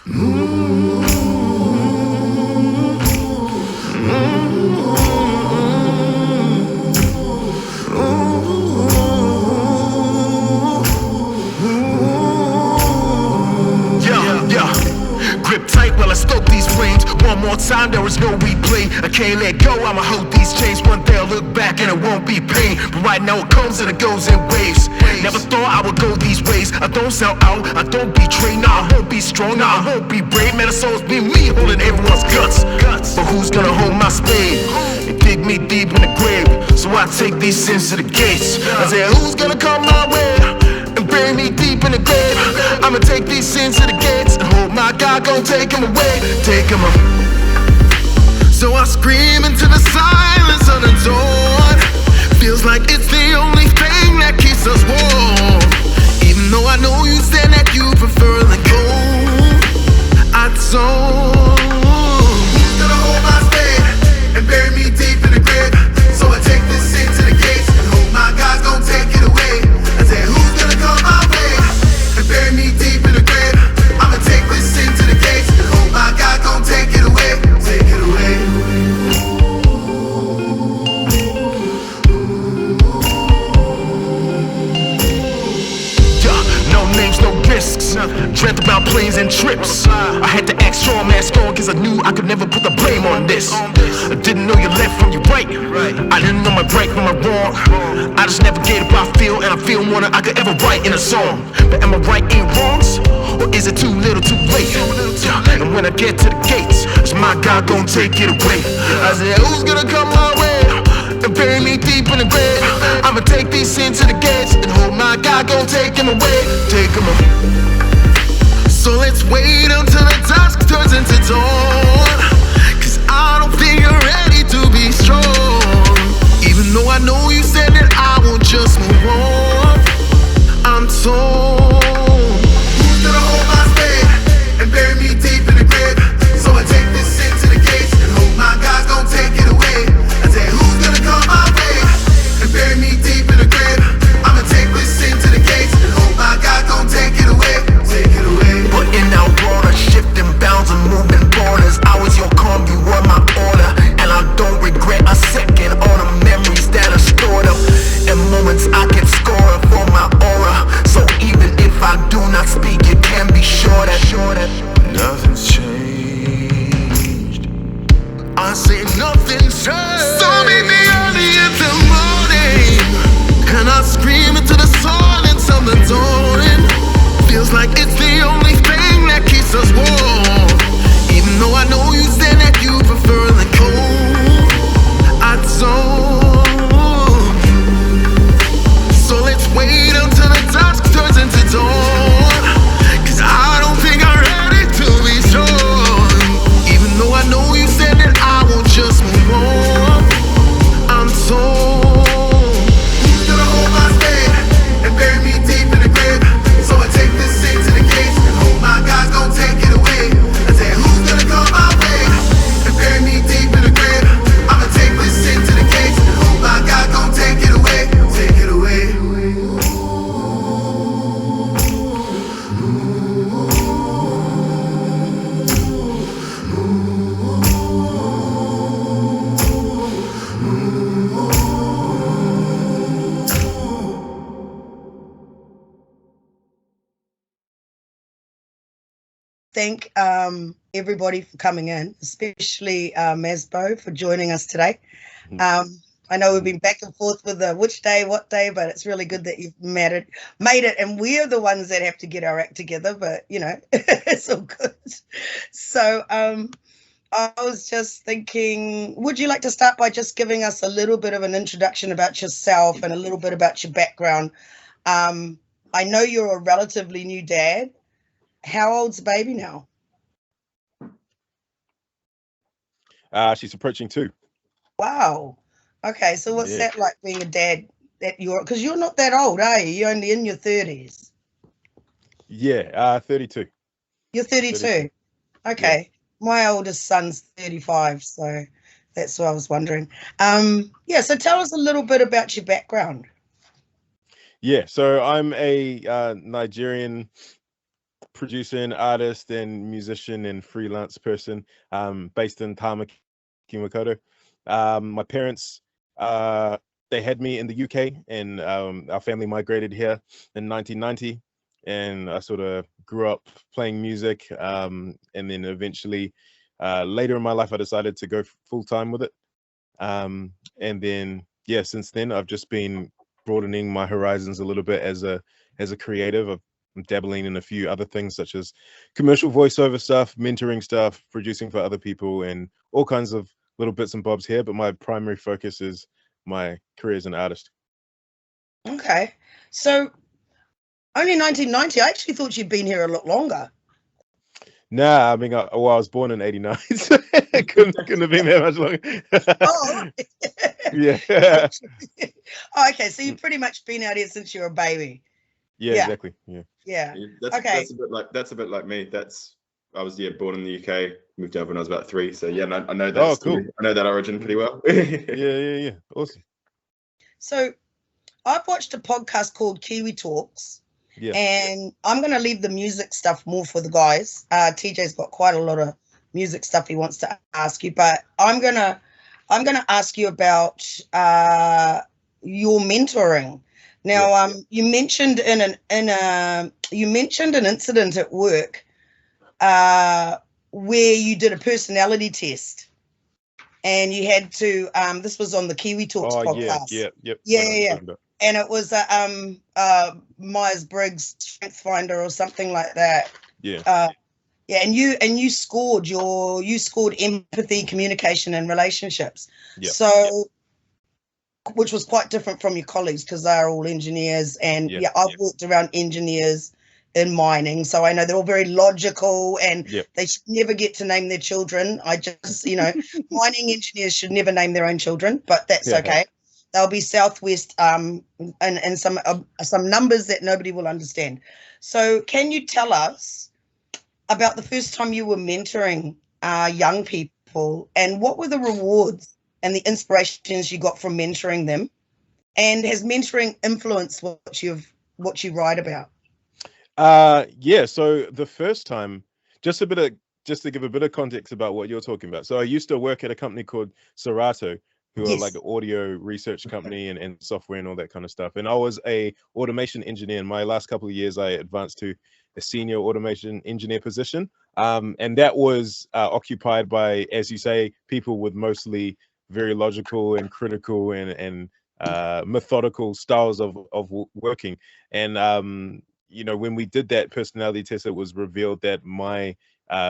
Grip tight while I stoke these flames. One more time, there is no replay. I can't let go, I'ma hold these chains. One day I'll look back and it won't be pain. But right now it comes and it goes in waves. Never thought I would go these ways. I don't sell out, I don't betray. Nah, I won't be strong, nah, I won't be brave. Man, it's always been me holding everyone's guts. But who's gonna hold my spade and dig me deep in the grave? So I take these sins to the gates. I say, who's gonna come my way and bury me deep in the grave? I'ma take these sins to the gates and hold my God, gon' take him away, take him away. So I scream into the silence unadored. Feels like it's the only thing that keeps us warm. Even though I know you said that you prefer the cold, I don't. Who's gonna hold my spade and bury me deep in the grave? So I take this sin to the gates and hope my God's gon' take it away. I say, who's gonna come my way and bury me deep in the grave? I'ma take this sin to the gates and hope my God gon' take it away. Take it away. No names, no risks. Dreamt about planes and trips. I had to act strong, mask on, cause I knew I could never put the blame on this. I didn't know your left from your right. I didn't know my right from my wrong. I just navigated what I feel, and I feel more than I could ever write in a song. But am I right in wrongs? Or is it too little too late? And when I get to the gates, is my God gon' take it away? I said, who's gonna come my way and bury me deep in the grave? I'ma take these sins to the gates and hold my God gon' take him away, take him away. So let's wait until the dusk turns into dawn, cause I don't think you're ready to be strong. Even though I know you said that I won't just move on, I'm torn. Who's gonna hold my spade and bury me deep in the grave? So I take this sin to the gates and hope my God's gon' take it away. I say, who's gonna come my way and bury me deep in the grave? I'ma take this sin to the gates and hope my God gon' take it away. Take it away. But in our world of shifting bounds and moving borders, I was your calm, you were my order. And I don't regret a second all the memories that are stored up and moments I can score for my aura. So even if I do not speak, you can be sure that nothing's changed. I say nothing's changed. So meet me early in the morning, and I scream into the silence of the dawning. Feels like it's the only thing that keeps us warm. Even though I know you said that you prefer the cold, I don't. So let's wait until the dusk turns into dawn, cause I don't think I'm ready to be strong. Even though I know you said that I won't just move on, I'm torn. Who's gonna hold my spade and bury me deep in the grave? So I take this sin to the gates and hope my God's gon' take it away. I say, who's gonna come my way and bury me deep in the grave? I'ma take this sin to the gates and hope my God gon' take it away. Take it away. Thank everybody for coming in, especially MazbouQ for joining us today. I know we've been back and forth with the which day, what day, but it's really good that you've made it, and we're the ones that have to get our act together, but you know, it's all good. So I was just thinking, would you like to start by just giving us a little bit of an introduction about yourself and a little bit about your background? I know you're a relatively new dad. How old's the baby now? She's approaching 2. Wow. Okay, so what's that like being a dad that because you're not that old, are you? You're only in your 30s. Yeah, 32. You're 32. Okay. Yeah. My oldest son's 35, so that's what I was wondering. So tell us a little bit about your background. Yeah, so I'm a Nigerian producer, artist, and musician and freelance person, based in Tamaki, Makaurau. My parents, they had me in the UK, and our family migrated here in 1990, and I sort of grew up playing music, and then eventually, later in my life, I decided to go full time with it. And then, yeah, since then, I've just been broadening my horizons a little bit as a creative. I'm dabbling in a few other things such as commercial voiceover stuff, mentoring stuff, producing for other people, and all kinds of little bits and bobs here. But my primary focus is my career as an artist. Okay. So only 1990. I actually thought you'd been here a lot longer. Nah, I mean, I was born in '89, so it couldn't have been that much longer. Oh, Yeah. oh, okay. So you've pretty much been out here since you were a baby. Yeah, Yeah. exactly. Yeah. Yeah. That's Okay. that's a bit like me. I was born in the UK, moved over when I was about 3. So yeah, I know that. Oh, cool. I know that origin pretty well. Yeah. Awesome. So I've watched a podcast called Kiwi Talks. Yeah. And I'm going to leave the music stuff more for the guys. TJ's got quite a lot of music stuff he wants to ask you, but I'm going to ask you about your mentoring. Now, you mentioned you mentioned an incident at work where you did a personality test, and you had to. This was on the Kiwi Talks podcast. Yeah. And it was Myers-Briggs Strength Finder or something like that. Yeah. And you scored empathy, communication, and relationships. Yeah. So, which was quite different from your colleagues because they're all engineers. And I've worked around engineers in mining, so I know they're all very logical, and they should never get to name their children. I just, mining engineers should never name their own children, but that's okay. They'll be Southwest, and some numbers that nobody will understand. So can you tell us about the first time you were mentoring young people, and what were the rewards and the inspirations you got from mentoring them? And has mentoring influenced what you write about? Yeah. So the first time, just to give a bit of context about what you're talking about. So I used to work at a company called Serato, who are like an audio research company and software and all that kind of stuff. And I was a automation engineer. In my last couple of years, I advanced to a senior automation engineer position. And that was occupied by, as you say, people with mostly very logical and critical and methodical styles of working. And, when we did that personality test, it was revealed that my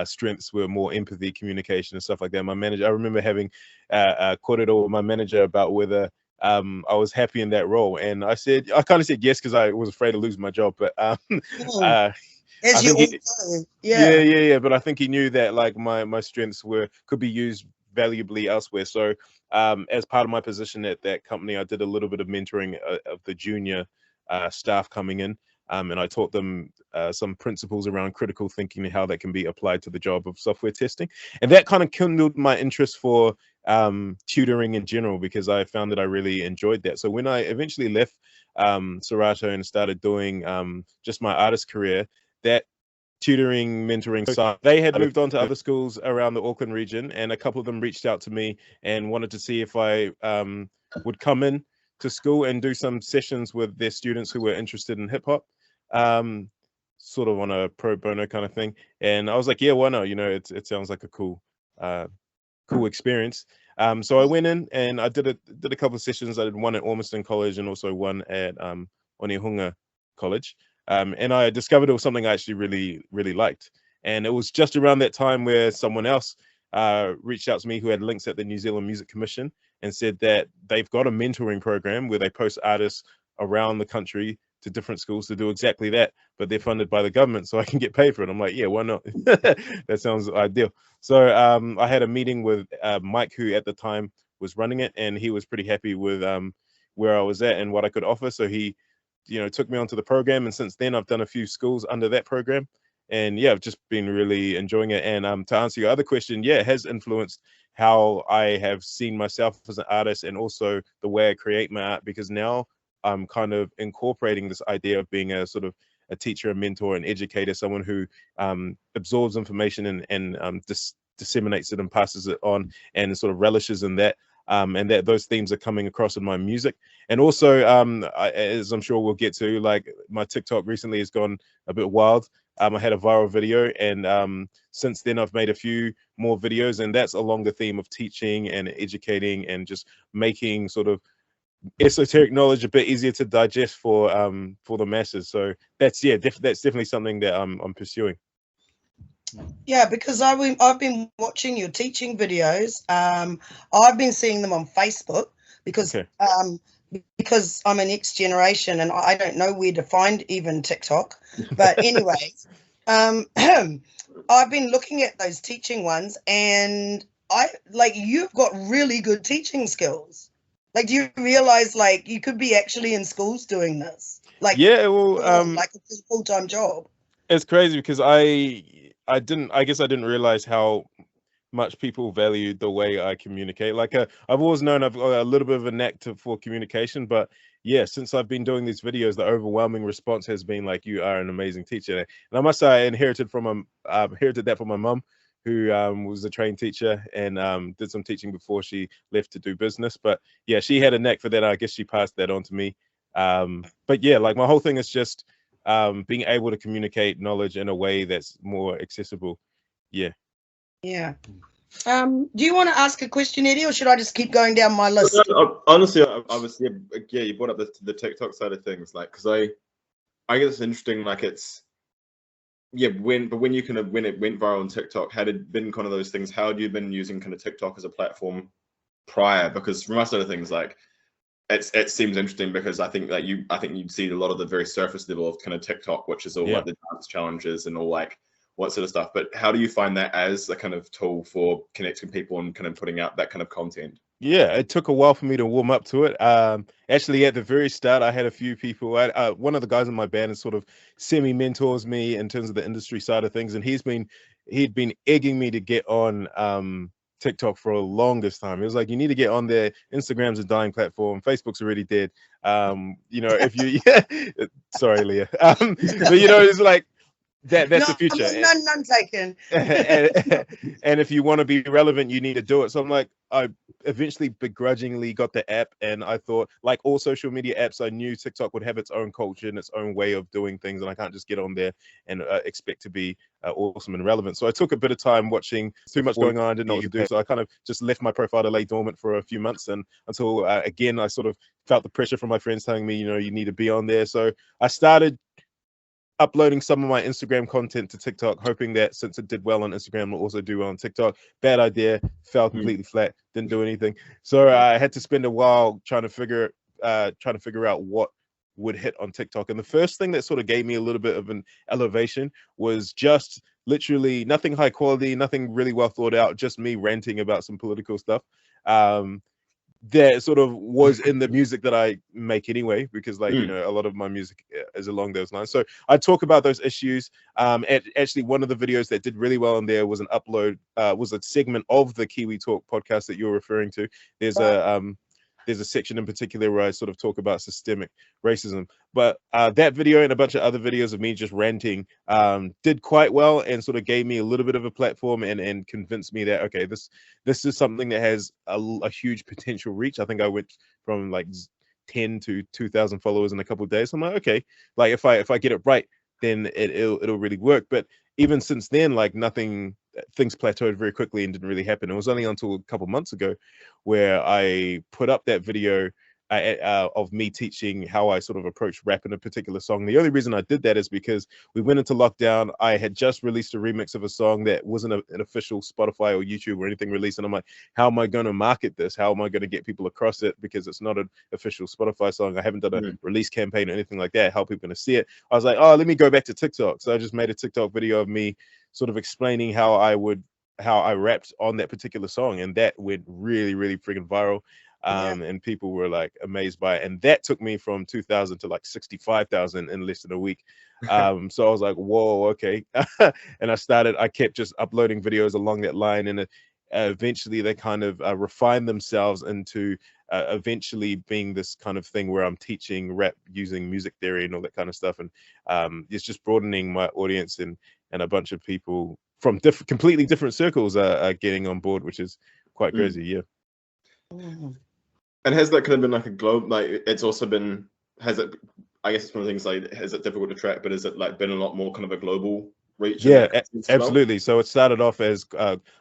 strengths were more empathy, communication, and stuff like that. My manager, I remember having korero with my manager about whether I was happy in that role, and I kind of said yes because I was afraid of losing my job. But yeah. But I think he knew that like my strengths could be used valuably elsewhere. So as part of my position at that company, I did a little bit of mentoring of the junior staff coming in. And I taught them some principles around critical thinking and how that can be applied to the job of software testing. And that kind of kindled my interest for tutoring in general, because I found that I really enjoyed that. So when I eventually left Serato and started doing just my artist career, that tutoring, mentoring side, they had moved on to other schools around the Auckland region, and a couple of them reached out to me and wanted to see if I would come in to school and do some sessions with their students who were interested in hip hop, sort of on a pro bono kind of thing. And I was like, yeah, why not? It sounds like a cool experience. So I went in and I did a couple of sessions. I did one at Ormiston College and also one at Aotearoa College. And I discovered it was something I actually really, really liked. And it was just around that time where someone else reached out to me who had links at the New Zealand Music Commission and said that they've got a mentoring program where they post artists around the country to different schools to do exactly that, but they're funded by the government, so I can get paid for it. I'm like, yeah, why not? That sounds ideal. So I had a meeting with Mike, who at the time was running it, and he was pretty happy with where I was at and what I could offer. So he, took me onto the program, and since then I've done a few schools under that program. And yeah, I've just been really enjoying it. And to answer your other question, yeah, it has influenced how I have seen myself as an artist and also the way I create my art, because now I'm kind of incorporating this idea of being a sort of a teacher, a mentor, an educator, someone who absorbs information and disseminates it and passes it on and sort of relishes in that. And that those themes are coming across in my music. And also, as I'm sure we'll get to, like my TikTok recently has gone a bit wild. I had a viral video, and since then I've made a few more videos, and that's along the theme of teaching and educating and just making sort of esoteric knowledge a bit easier to digest for the masses. So that's that's definitely something that I'm pursuing. Yeah, because I've been watching your teaching videos. I've been seeing them on Facebook because Okay. because I'm a next generation and I don't know where to find even TikTok. But anyway, I've been looking at those teaching ones, and you've got really good teaching skills. Like, do you realize like you could be actually in schools doing this? Like, Yeah, well, like it's a full-time job. it's crazy because I guess I didn't realize how much people value the way I communicate. Like I've always known I've got a little bit of a knack for communication, but yeah, since I've been doing these videos, the overwhelming response has been like, "You are an amazing teacher." And I must say, I inherited that from my mum, who was a trained teacher and did some teaching before she left to do business. But yeah, she had a knack for that. I guess she passed that on to me. But yeah, like my whole thing is just being able to communicate knowledge in a way that's more accessible. Yeah. Yeah. Do you want to ask a question, Eddie, or should I just keep going down my list? Honestly, I was you brought up the TikTok side of things, like, because I guess it's interesting, like it's when it went viral on TikTok, had it been kind of those things, how had you been using kind of TikTok as a platform prior? Because from my side of things, like it seems interesting because I think you'd see a lot of the very surface level of kind of TikTok, which is all like the dance challenges and all like what sort of stuff. But how do you find that as a kind of tool for connecting people and kind of putting out that kind of content? Yeah, it took a while for me to warm up to it. Actually, at the very start, I had a few people. One of the guys in my band is sort of semi-mentors me in terms of the industry side of things, and he'd been egging me to get on TikTok for the longest time. It was like, you need to get on there. Instagram's a dying platform. Facebook's already dead. If you sorry, Leah. But it's like that's the future. None taken. And if you want to be relevant, you need to do it. So I'm like, I eventually begrudgingly got the app, and I thought, like all social media apps, I knew TikTok would have its own culture and its own way of doing things, and I can't just get on there and expect to be awesome and relevant. So I took a bit of time watching, too much going on, I didn't know what to do. So I kind of just left my profile to lay dormant for a few months, and until again, I sort of felt the pressure from my friends telling me, you need to be on there. So I started uploading some of my Instagram content to TikTok, hoping that since it did well on Instagram, it'll also do well on TikTok. Bad idea, fell completely flat, didn't do anything. So I had to spend a while trying to figure out what would hit on TikTok. And the first thing that sort of gave me a little bit of an elevation was just literally nothing high quality, nothing really well thought out, just me ranting about some political stuff. That sort of was in the music that I make anyway, because a lot of my music is along those lines. So I talk about those issues. Actually, one of the videos that did really well in there was was a segment of the Kiwi Talk podcast that you're referring to. There's a section in particular where I sort of talk about systemic racism. But that video and a bunch of other videos of me just ranting did quite well, and sort of gave me a little bit of a platform and convinced me that, okay, this is something that has a huge potential reach. I think I went from like 10 to 2,000 followers in a couple of days. I'm like, okay, like if I get it right, then it'll really work. But even since then, like things plateaued very quickly and didn't really happen. It was only until a couple months ago where I put up that video of me teaching how I sort of approach rap in a particular song. The only reason I did that is because we went into lockdown. I had just released a remix of a song that wasn't an official Spotify or YouTube or anything released. And I'm like, how am I going to market this? How am I going to get people across it? Because it's not an official Spotify song. I haven't done a release campaign or anything like that. How are people going to see it? I was like, oh, let me go back to TikTok. So I just made a TikTok video of me sort of explaining how I rapped on that particular song. And that went really, really freaking viral. And people were like amazed by it, and that took me from 2,000 to like 65,000 in less than a week. So I was like, whoa, okay. And I kept just uploading videos along that line, and eventually they kind of refine themselves into eventually being this kind of thing where I'm teaching rap using music theory and all that kind of stuff. And it's just broadening my audience, and a bunch of people from completely different circles are getting on board, which is quite crazy. Yeah. And has that kind of been like a globe, like it's also been, has it, I guess it's one of the things, like, is it difficult to track, but is it like been a lot more kind of a global reach? Yeah, absolutely. So it started off as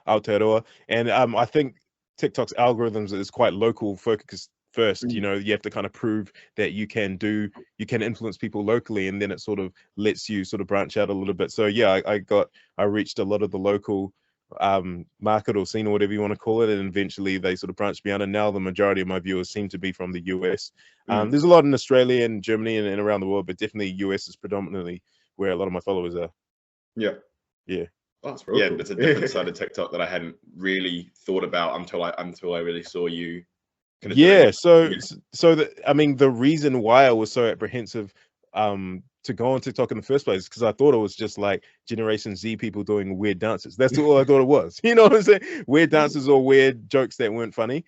Aotearoa, and I think TikTok's algorithms is quite local focused first. You know, you have to kind of prove that you can influence people locally, and then it sort of lets you sort of branch out a little bit. So yeah, I reached a lot of the local market or scene or whatever you want to call it, and eventually they sort of branched me out, and now the majority of my viewers seem to be from the US. There's a lot in Australia and Germany and around the world, but definitely US is predominantly where a lot of my followers are. Yeah. Oh, that's cool. It's a different side of TikTok that I hadn't really thought about until I really saw you kind of I mean, the reason why I was so apprehensive to go on TikTok in the first place is because I thought it was just like Generation Z people doing weird dances. That's all I thought it was. You know what I'm saying? Weird dances or weird jokes that weren't funny.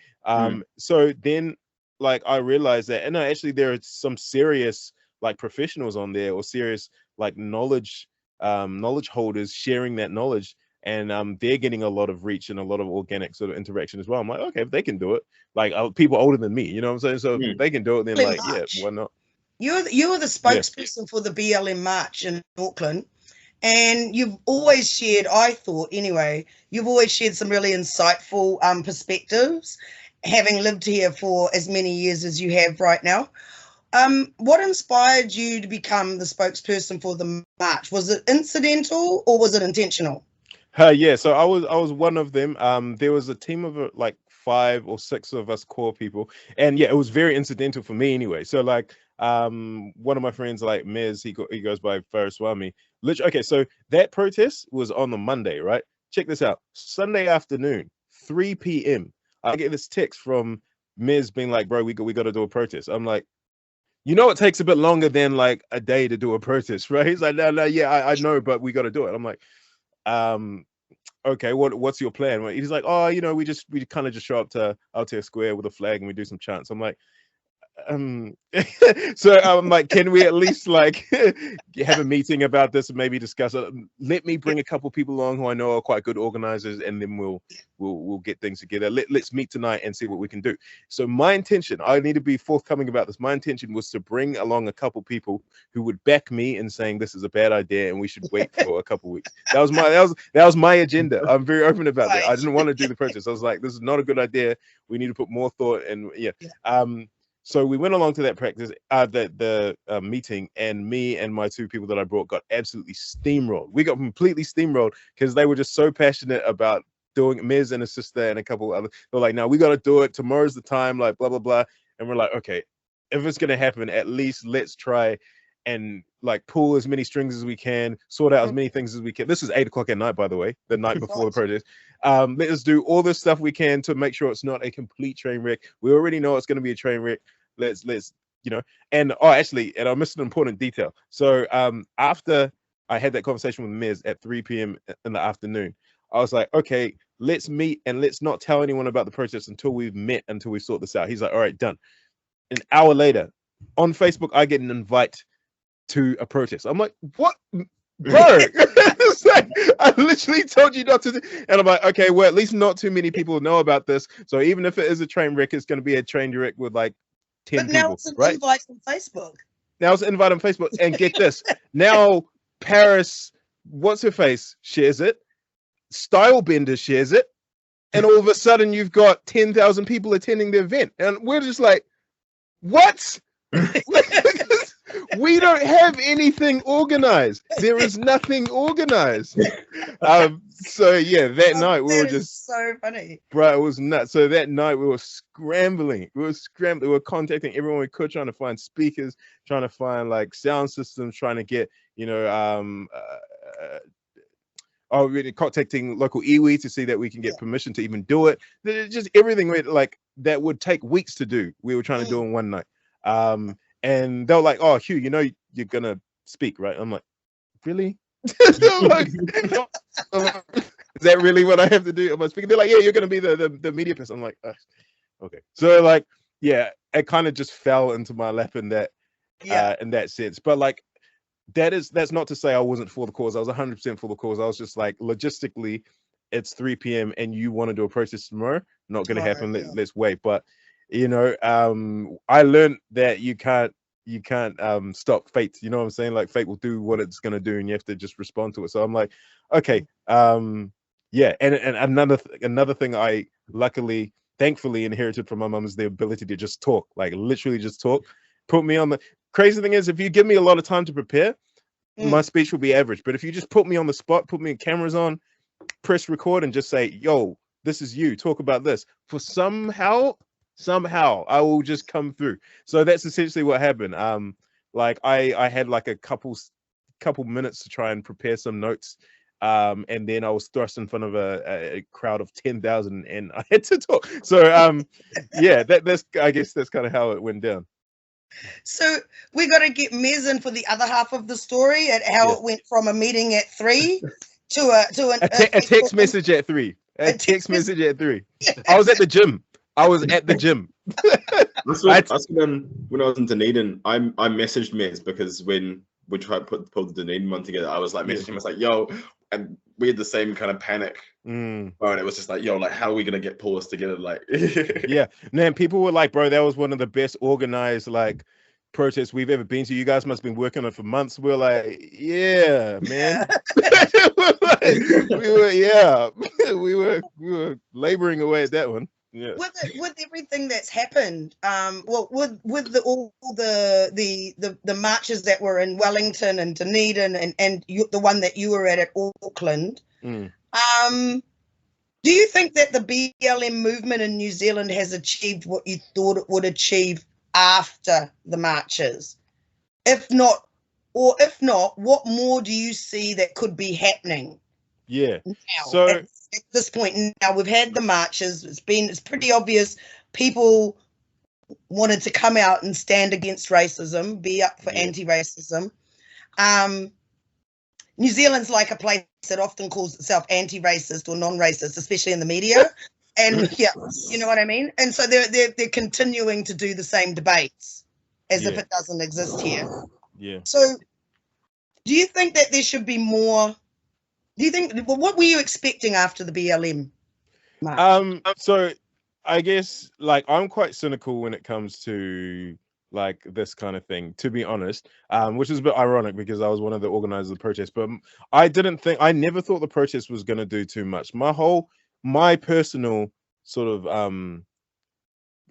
So then, like, I realized that, and actually there are some serious like professionals on there, or serious like knowledge holders sharing that knowledge, and they're getting a lot of reach and a lot of organic sort of interaction as well. I'm like, okay, if they can do it, like people older than me, you know what I'm saying? So if they can do it, then like, yeah, why not? You were the spokesperson for the BLM March in Auckland, and you've always shared, I thought anyway, you've always shared some really insightful perspectives, having lived here for as many years as you have right now. What inspired you to become the spokesperson for the march? Was it incidental or was it intentional? Yeah, so I was one of them. There was a team of like 5 or 6 of us core people, and yeah, it was very incidental for me anyway. So like one of my friends, like Mez, he goes by Faraswami. Literally, okay, so that protest was on the Monday, right? Check this out. Sunday afternoon, 3 p.m. I get this text from Mez being like, bro, we got to do a protest. I'm like, you know, it takes a bit longer than like a day to do a protest, right? He's like, no, yeah, I know, but we got to do it. I'm like, okay, what's your plan? He's like, oh, you know, we kind of just show up to Aotearoa Square with a flag and we do some chants. I'm like, so I'm like, can we at least like have a meeting about this and maybe discuss it? Let me bring a couple people along who I know are quite good organizers, and then we'll get things together. Let's meet tonight and see what we can do. So my intention, I need to be forthcoming about this. My intention was to bring along a couple people who would back me in saying this is a bad idea and we should wait for a couple weeks. That was my agenda. I'm very open about that. I didn't want to do the protest. I was like, this is not a good idea. We need to put more thought, and so we went along to that practice, the meeting, and me and my 2 people that I brought got absolutely steamrolled. We got completely steamrolled because they were just so passionate about doing it. Miz and a sister and a couple other, they're like, no, we got to do it. Tomorrow's the time, like blah, blah, blah. And we're like, okay, if it's going to happen, at least let's try and like pull as many strings as we can, sort out as many things as we can. This is 8 o'clock at night, by the way, the night before the protest. Let us do all this stuff we can to make sure it's not a complete train wreck. We already know it's going to be a train wreck. Let's you know. And actually, and I missed an important detail. So after I had that conversation with Miz at 3 p.m. in the afternoon, I was like, okay, let's meet and let's not tell anyone about the protest until we've met, until we sort this out. He's like, all right, done. An hour later, on Facebook, I get an invite to a protest. I'm like, what, bro? It's like, I literally told you not to. And I'm like, okay, well, at least not too many people know about this. So even if it is a train wreck, it's going to be a train wreck with like 10 people. Now it's an invite on Facebook. Now it's an invite on Facebook. And get this, now Paris, what's her face, shares it. Stylebender shares it. And all of a sudden you've got 10,000 people attending the event. And we're just like, what? We don't have anything organized. There is nothing organized. So yeah, that night we were just so funny. Bro, it was nuts. So that night we were scrambling. We were contacting everyone we could, trying to find speakers, trying to find like sound systems, trying to get, you know, really contacting local iwi to see that we can get permission to even do it. Just everything like that would take weeks to do. We were trying to do in one night. And they were like, oh, Hugh, you know, you're going to speak, right? I'm like, really? Like, that really what I have to do? Am I speaking? They're like, yeah, you're going to be the media person. I'm like, okay. So like, yeah, it kind of just fell into my lap in that sense. But like, that's not to say I wasn't for the cause. I was 100% for the cause. I was just like, logistically, it's 3 p.m. and you want to do a protest tomorrow. Not going to happen. Let's wait. But you know, I learned that you can't stop fate. You know what I'm saying? Like fate will do what it's going to do, and you have to just respond to it. So I'm like, okay, yeah. And another thing I thankfully inherited from my mum is the ability to just talk, like literally just talk. Put me on the crazy thing is, if you give me a lot of time to prepare, my speech will be average. But if you just put me on the spot, put me in cameras on, press record, and just say, yo, this is you, talk about this, for somehow I will just come through. So that's essentially what happened. Like I had like a couple minutes to try and prepare some notes. And then I was thrust in front of a crowd of 10,000 and I had to talk. So yeah, that's I guess that's kind of how it went down. So we got to get Mez in for the other half of the story at how it went from a meeting at 3 to a text message at 3. A text message at 3. I was at the gym. I was at the gym. When I was in Dunedin, I messaged Mez because when we tried to pull the Dunedin one together, I was like messaging him. I was like, yo, and we had the same kind of panic. And it was just like, yo, like, how are we gonna get pull this together? Like, yeah, man, people were like, bro, that was one of the best organized like protests we've ever been to. You guys must have been working on it for months. We're like, yeah, man. we were laboring away at that one. Yeah. With everything that's happened, well, with all the marches that were in Wellington and Dunedin and the one that you were at Auckland, do you think that the BLM movement in New Zealand has achieved what you thought it would achieve after the marches? If not, what more do you see that could be happening? Yeah. Now, so at this point now, we've had the marches. It's pretty obvious people wanted to come out and stand against racism, be up for anti-racism. New Zealand's like a place that often calls itself anti-racist or non-racist, especially in the media. And yeah, you know what I mean? And so they're continuing to do the same debates as if it doesn't exist here. Yeah. So do you think that there should be more? Do you think, what were you expecting after the BLM march? So I guess like I'm quite cynical when it comes to like this kind of thing, to be honest, which is a bit ironic because I was one of the organizers of the protest, but I never thought the protest was going to do too much. My personal sort of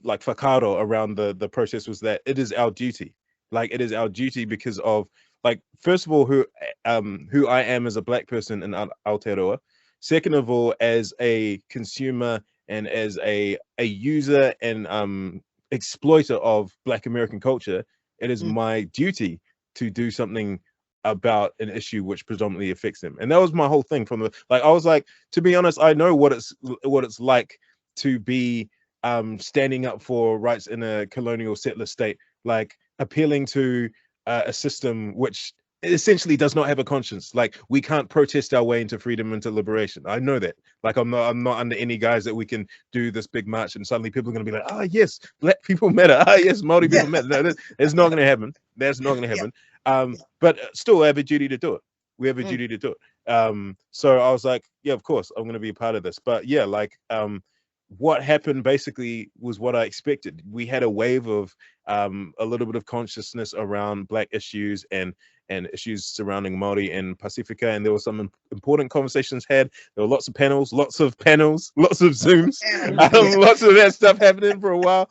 like whakaaro around the protest was that it is our duty. Like it is our duty because of, like, first of all, who I am as a black person in Aotearoa. Second of all, as a consumer and as a user and exploiter of Black American culture, it is my duty to do something about an issue which predominantly affects them. And that was my whole thing from the, like, I was like, to be honest, I know what it's like to be standing up for rights in a colonial settler state, like appealing to a system which essentially does not have a conscience. Like, we can't protest our way into freedom, into liberation. I know that. Like, I'm not under any guise that we can do this big march and suddenly people are going to be like, ah, yes, black people matter. Ah, yes, Māori people matter. No, it's not going to happen. That's not going to happen. But still, I have a duty to do it. We have a duty to do it. So I was like, yeah, of course, I'm going to be a part of this. But yeah, like, what happened basically was what I expected. We had a wave of a little bit of consciousness around Black issues and issues surrounding Māori and Pacifica, and there were some important conversations had. There were lots of panels, lots of Zooms, lots of that stuff happening for a while.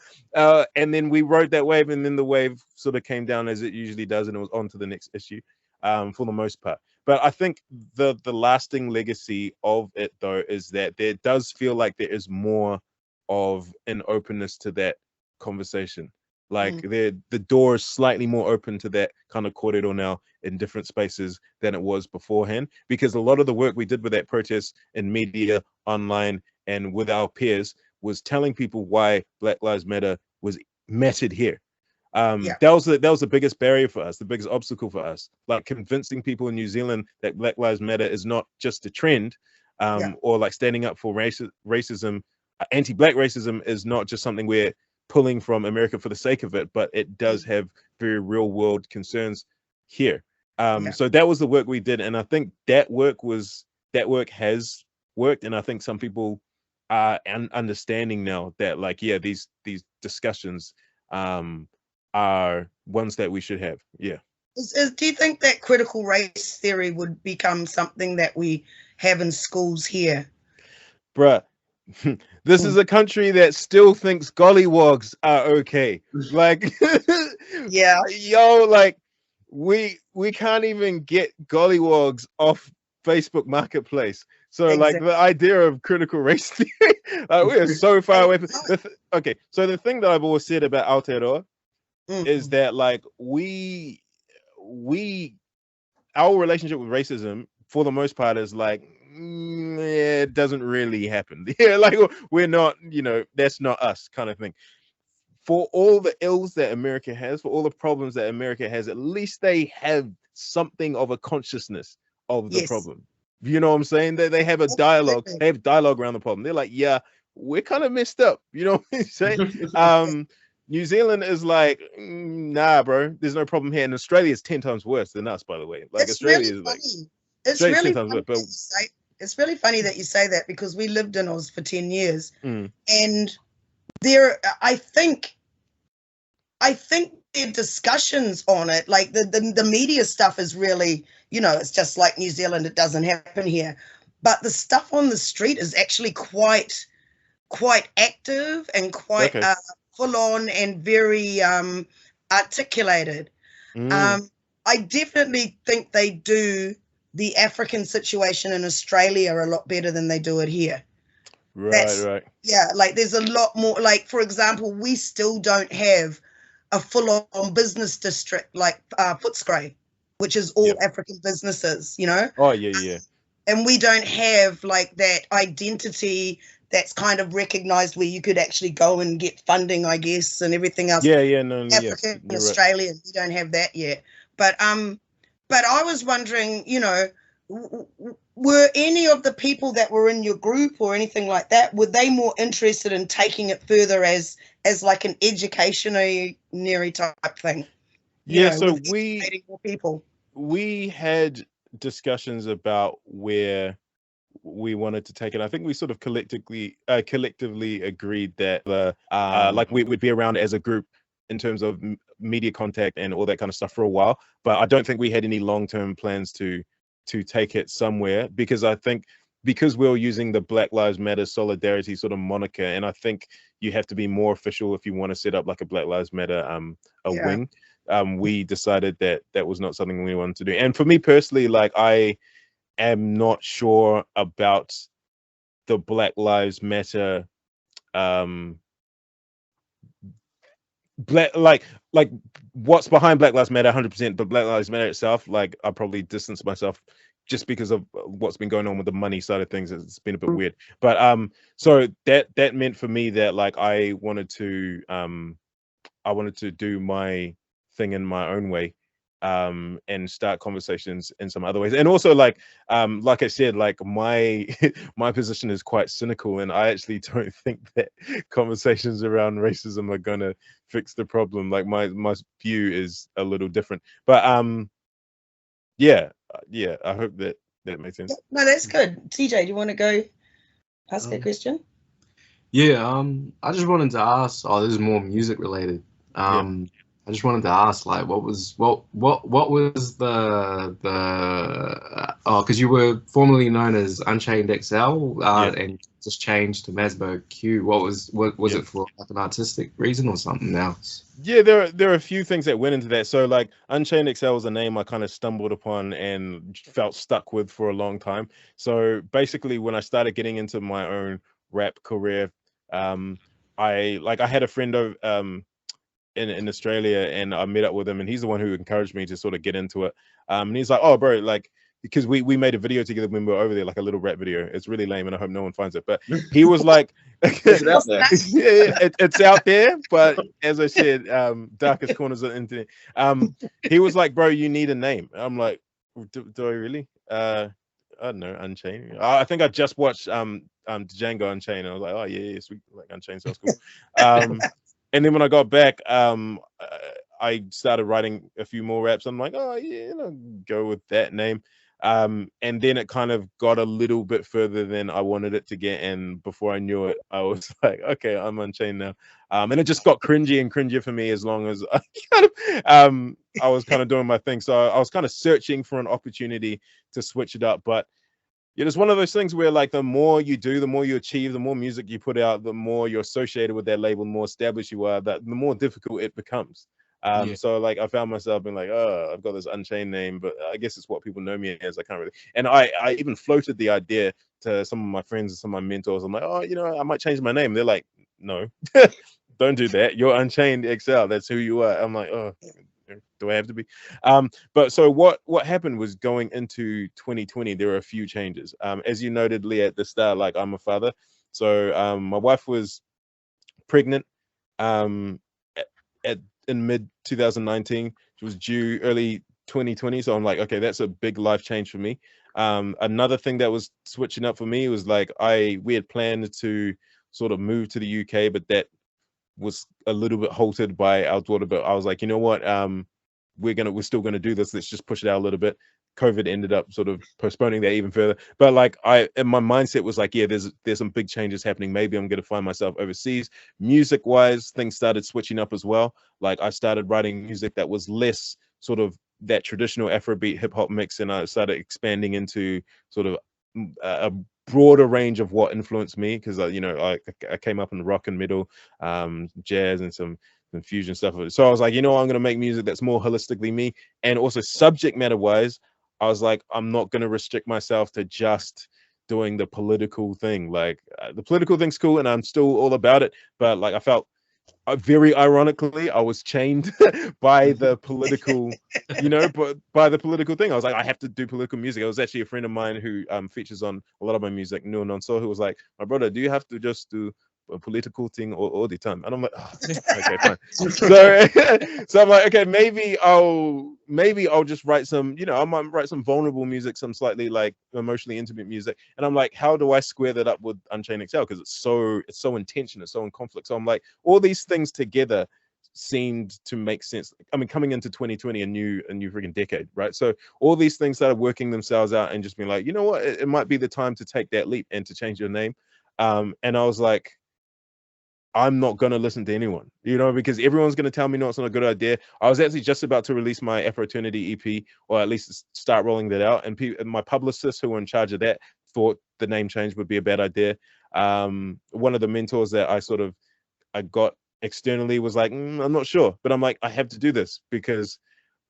And then we rode that wave, and then the wave sort of came down as it usually does, and it was on to the next issue for the most part. But I think the lasting legacy of it, though, is that there does feel like there is more of an openness to that conversation. Like the door is slightly more open to that kind of kōrero now in different spaces than it was beforehand, because a lot of the work we did with that protest in media, online, and with our peers was telling people why Black Lives Matter was mattered here. That was the biggest barrier for us, the biggest obstacle for us, like convincing people in New Zealand that Black Lives Matter is not just a trend, or like standing up for racism, anti-black racism is not just something we're pulling from America for the sake of it, but it does have very real world concerns here. So that was the work we did, and I think that work has worked, and I think some people are understanding now that, like, yeah, these discussions are ones that we should have. Yeah. Do you think that critical race theory would become something that we have in schools here? Bruh, this is a country that still thinks gollywogs are okay. Like, Yeah. Yo, like, we can't even get gollywogs off Facebook Marketplace. So like the idea of critical race theory, like, we are so far away from okay. So the thing that I've always said about Aotearoa is that, like, our relationship with racism for the most part is like, it doesn't really happen. Yeah, like, we're not, that's not us, kind of thing. For all the ills that America has, for all the problems that America has, at least they have something of a consciousness of the problem. You know what I'm saying? They have a dialogue. They have dialogue around the problem. They're like, yeah, we're kind of messed up. You know what I'm saying? New Zealand is like, nah, bro, there's no problem here. And Australia is 10 times worse than us, by the way. Like, Australia is like, it's really funny. It's really funny that you say that, because we lived in Oz for 10 years, and I think the discussions on it, like the media stuff, is really, it's just like New Zealand, it doesn't happen here. But the stuff on the street is actually quite active and quite full on and very articulated. I definitely think they do the African situation in Australia a lot better than they do it here. Right. Yeah, like, there's a lot more, like, for example, we still don't have a full-on business district like Footscray, which is all African businesses, Oh, yeah. And we don't have, like, that identity that's kind of recognized where you could actually go and get funding, I guess, and everything else. African and Australian, we don't have that yet. But I was wondering, were any of the people that were in your group or anything like that, were they more interested in taking it further as like an educationary type thing? So we had discussions about where we wanted to take it. I think we sort of collectively agreed that like, we would be around as a group in terms of media contact and all that kind of stuff for a while, but I don't think we had any long-term plans to take it somewhere, because I think because we're using the Black Lives Matter solidarity sort of moniker, and I think you have to be more official if you want to set up like a Black Lives Matter wing. We decided that was not something we wanted to do. And for me personally, like, I am not sure about the Black Lives Matter like what's behind Black Lives Matter 100%, but Black Lives Matter itself, like, I probably distance myself just because of what's been going on with the money side of things. It's been a bit weird, but so that meant for me that, like, I wanted to do my thing in my own way, and start conversations in some other ways. And also, like I said, like, my my position is quite cynical, and I actually don't think that conversations around racism are gonna fix the problem. Like, my view is a little different, but yeah, I hope that makes sense. No, that's good. TJ, do you want to go ask a question? Yeah, I just wanted to ask, this is more music related. I just wanted to ask, like, what was the because you were formerly known as Unchained XL, and just changed to MazbouQ. What was it for, like, an artistic reason or something else? Yeah, there are a few things that went into that. So, like, Unchained XL was a name I kind of stumbled upon and felt stuck with for a long time. So basically, when I started getting into my own rap career, I had a friend of in Australia, and I met up with him, and he's the one who encouraged me to sort of get into it. And he's like, oh, bro, like, because we made a video together when we were over there, like a little rap video. It's really lame, and I hope no one finds it. But he was like, Is it out there? it's out there. But as I said, darkest corners of the internet. He was like, bro, you need a name. I'm like, do I really? I don't know, Unchained. I think I just watched Django Unchained. I was like, oh yeah, sweet, like Unchained sounds cool. And then when I got back, I started writing a few more raps. I'm like, oh yeah, go with that name. And then it kind of got a little bit further than I wanted it to get, and before I knew it, I was like, okay, I'm Unchained now. And it just got cringy and cringier for me as long as I I was kind of doing my thing. So I was kind of searching for an opportunity to switch it up. But yeah, it's one of those things where like the more you do, the more you achieve, the more music you put out, the more you're associated with that label, the more established you are, that the more difficult it becomes. So like I found myself being like, oh, I've got this Unchained name, but I guess it's what people know me as. I can't really. And I even floated the idea to some of my friends and some of my mentors. I'm like, oh, I might change my name. They're like, no, don't do that. You're Unchained XL. That's who you are. I'm like, oh, do I have to be? But so what happened was, going into 2020, there were a few changes. As you noted, Leah, at the start, like I'm a father. So my wife was pregnant in mid 2019. She was due early 2020. So I'm like, okay, that's a big life change for me. Another thing that was switching up for me was like we had planned to sort of move to the UK, but that was a little bit halted by our daughter. But I was like, you know what, we're still gonna do this. Let's just push it out a little bit. COVID ended up sort of postponing that even further. But like and my mindset was like, yeah, there's some big changes happening. Maybe I'm gonna find myself overseas. Music wise, things started switching up as well. Like I started writing music that was less sort of that traditional Afrobeat hip hop mix, and I started expanding into sort of a broader range of what influenced me, because I came up in rock and metal, jazz, and some fusion stuff. So I was like, I'm going to make music that's more holistically me, and also subject matter wise, I was like, I'm not going to restrict myself to just doing the political thing. Like the political thing's cool, and I'm still all about it, but like I felt very ironically, I was chained by the political, by the political thing. I was like, I have to do political music. It was actually a friend of mine who features on a lot of my music, Neil Nonso, who was like, my brother, do you have to just do a political thing all the time? And I'm like, oh, okay, fine. So I'm like, okay, maybe I'll just write some, I might write some vulnerable music, some slightly like emotionally intimate music. And I'm like, how do I square that up with Unchained XL? Because it's so intense, it's so in conflict. So I'm like, all these things together seemed to make sense. I mean, coming into 2020, a new freaking decade, right? So all these things started working themselves out, and just being like, you know what, it might be the time to take that leap and to change your name. And I was like, I'm not going to listen to anyone, because everyone's going to tell me, no, it's not a good idea. I was actually just about to release my Afro-Eternity EP, or at least start rolling that out. And my publicists who were in charge of that thought the name change would be a bad idea. One of the mentors that I got externally was like, I'm not sure, but I'm like, I have to do this because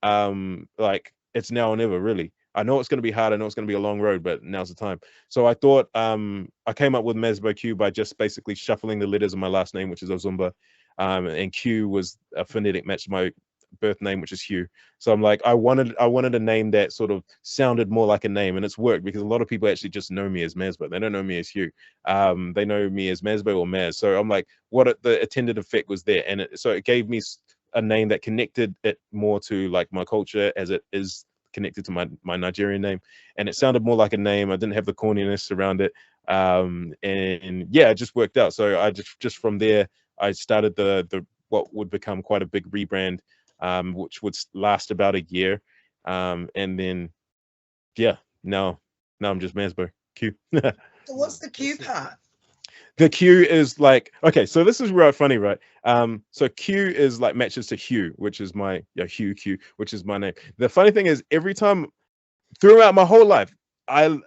like it's now or never, really. I know it's going to be hard. I know it's going to be a long road, but now's the time. So I thought I came up with MazbouQ by just basically shuffling the letters of my last name, which is Ozumba, and Q was a phonetic match to my birth name, which is Hugh. So I'm like, I wanted a name that sort of sounded more like a name, and it's worked because a lot of people actually just know me as Mazbou. They don't know me as Hugh. They know me as Mazbou or Maz. So I'm like, the attendant effect was there, and so it gave me a name that connected it more to like my culture, as it is connected to my Nigerian name, and it sounded more like a name. I didn't have the corniness around it, and yeah, it just worked out. So I just from there I started the what would become quite a big rebrand, which would last about a year, and then yeah, now I'm just MazbouQ. So what's the Q part? The Q is like, okay, so this is real funny, right? So Q is like matches to Hugh, which is my Hugh Q, which is my name. The funny thing is, every time throughout my whole life, I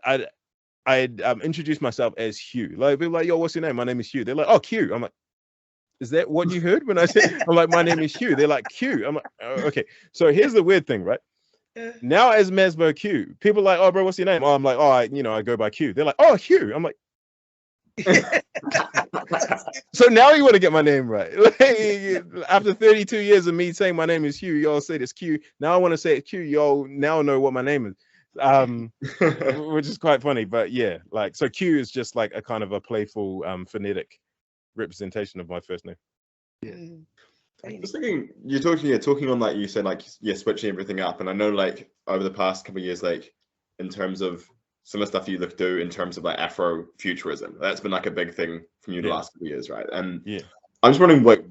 introduce myself as Hugh. Like people are like, yo, what's your name? My name is Hugh. They're like, oh, Q. I'm like, is that what you heard when I said? I'm like, my name is Hugh. They're like, Q. I'm like, oh, okay. So here's the weird thing, right? Now as MazbouQ, people are like, oh, bro, what's your name? Oh, I'm like, oh, I go by Q. They're like, oh, Hugh. I'm like, so now you want to get my name right. After 32 years of me saying my name is Hugh, y'all said it's Q. Now I want to say it's Q. Y'all now know what my name is, which is quite funny. But yeah, like, so Q is just like a kind of a playful phonetic representation of my first name. I was thinking, you're talking on, like you said, like, yeah, switching everything up. And I know, like, over the past couple of years, like, in terms of some of the stuff you look do in terms of like Afro-futurism. That's been like a big thing from you the last couple of years, right? And I'm just wondering, like,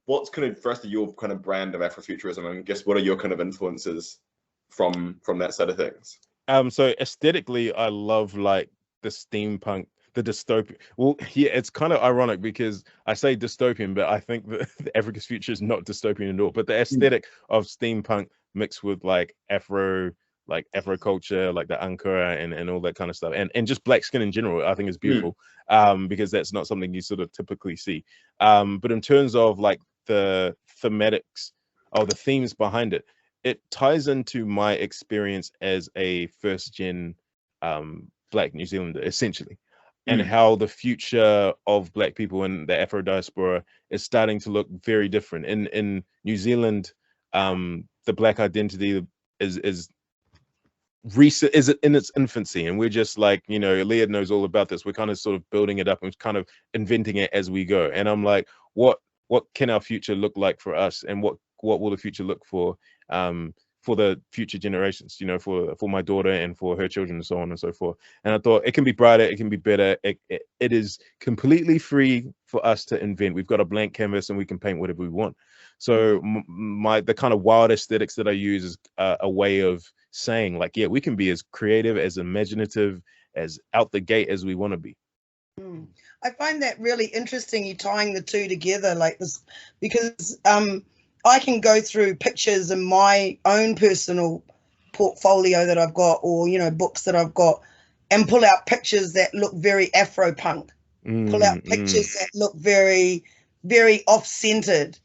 what's kind of firstly your kind of brand of Afro-futurism, and I guess what are your kind of influences from that side of things? So aesthetically, I love like the steampunk, the dystopian. Well, yeah, it's kind of ironic because I say dystopian, but I think that Africa's future is not dystopian at all. But the aesthetic of steampunk mixed with like Afro culture, like the ankara and all that kind of stuff, and just black skin in general, I think is beautiful. Because that's not something you sort of typically see. But in terms of like the thematics or the themes behind it, it ties into my experience as a first gen Black New Zealander, essentially, and how the future of Black people in the Afro diaspora is starting to look very different. In New Zealand, the Black identity is recent, is in its infancy, and we're just like, you know, Leah knows all about this. We're kind of sort of building it up and kind of inventing it as we go. And I'm like, what can our future look like for us, and what will the future look for the future generations, you know, for my daughter and for her children and so on and so forth. And I thought it can be brighter, it can be better. It is completely free for us to invent. We've got a blank canvas and we can paint whatever we want. So the kind of wild aesthetics that I use is a way of saying like, yeah, we can be as creative, as imaginative, as out the gate as we want to be. I find that really interesting, you tying the two together like this, because I can go through pictures in my own personal portfolio that I've got, or, you know, books that I've got, and pull out pictures that look very Afro-punk, pull out pictures that look very, very off-centered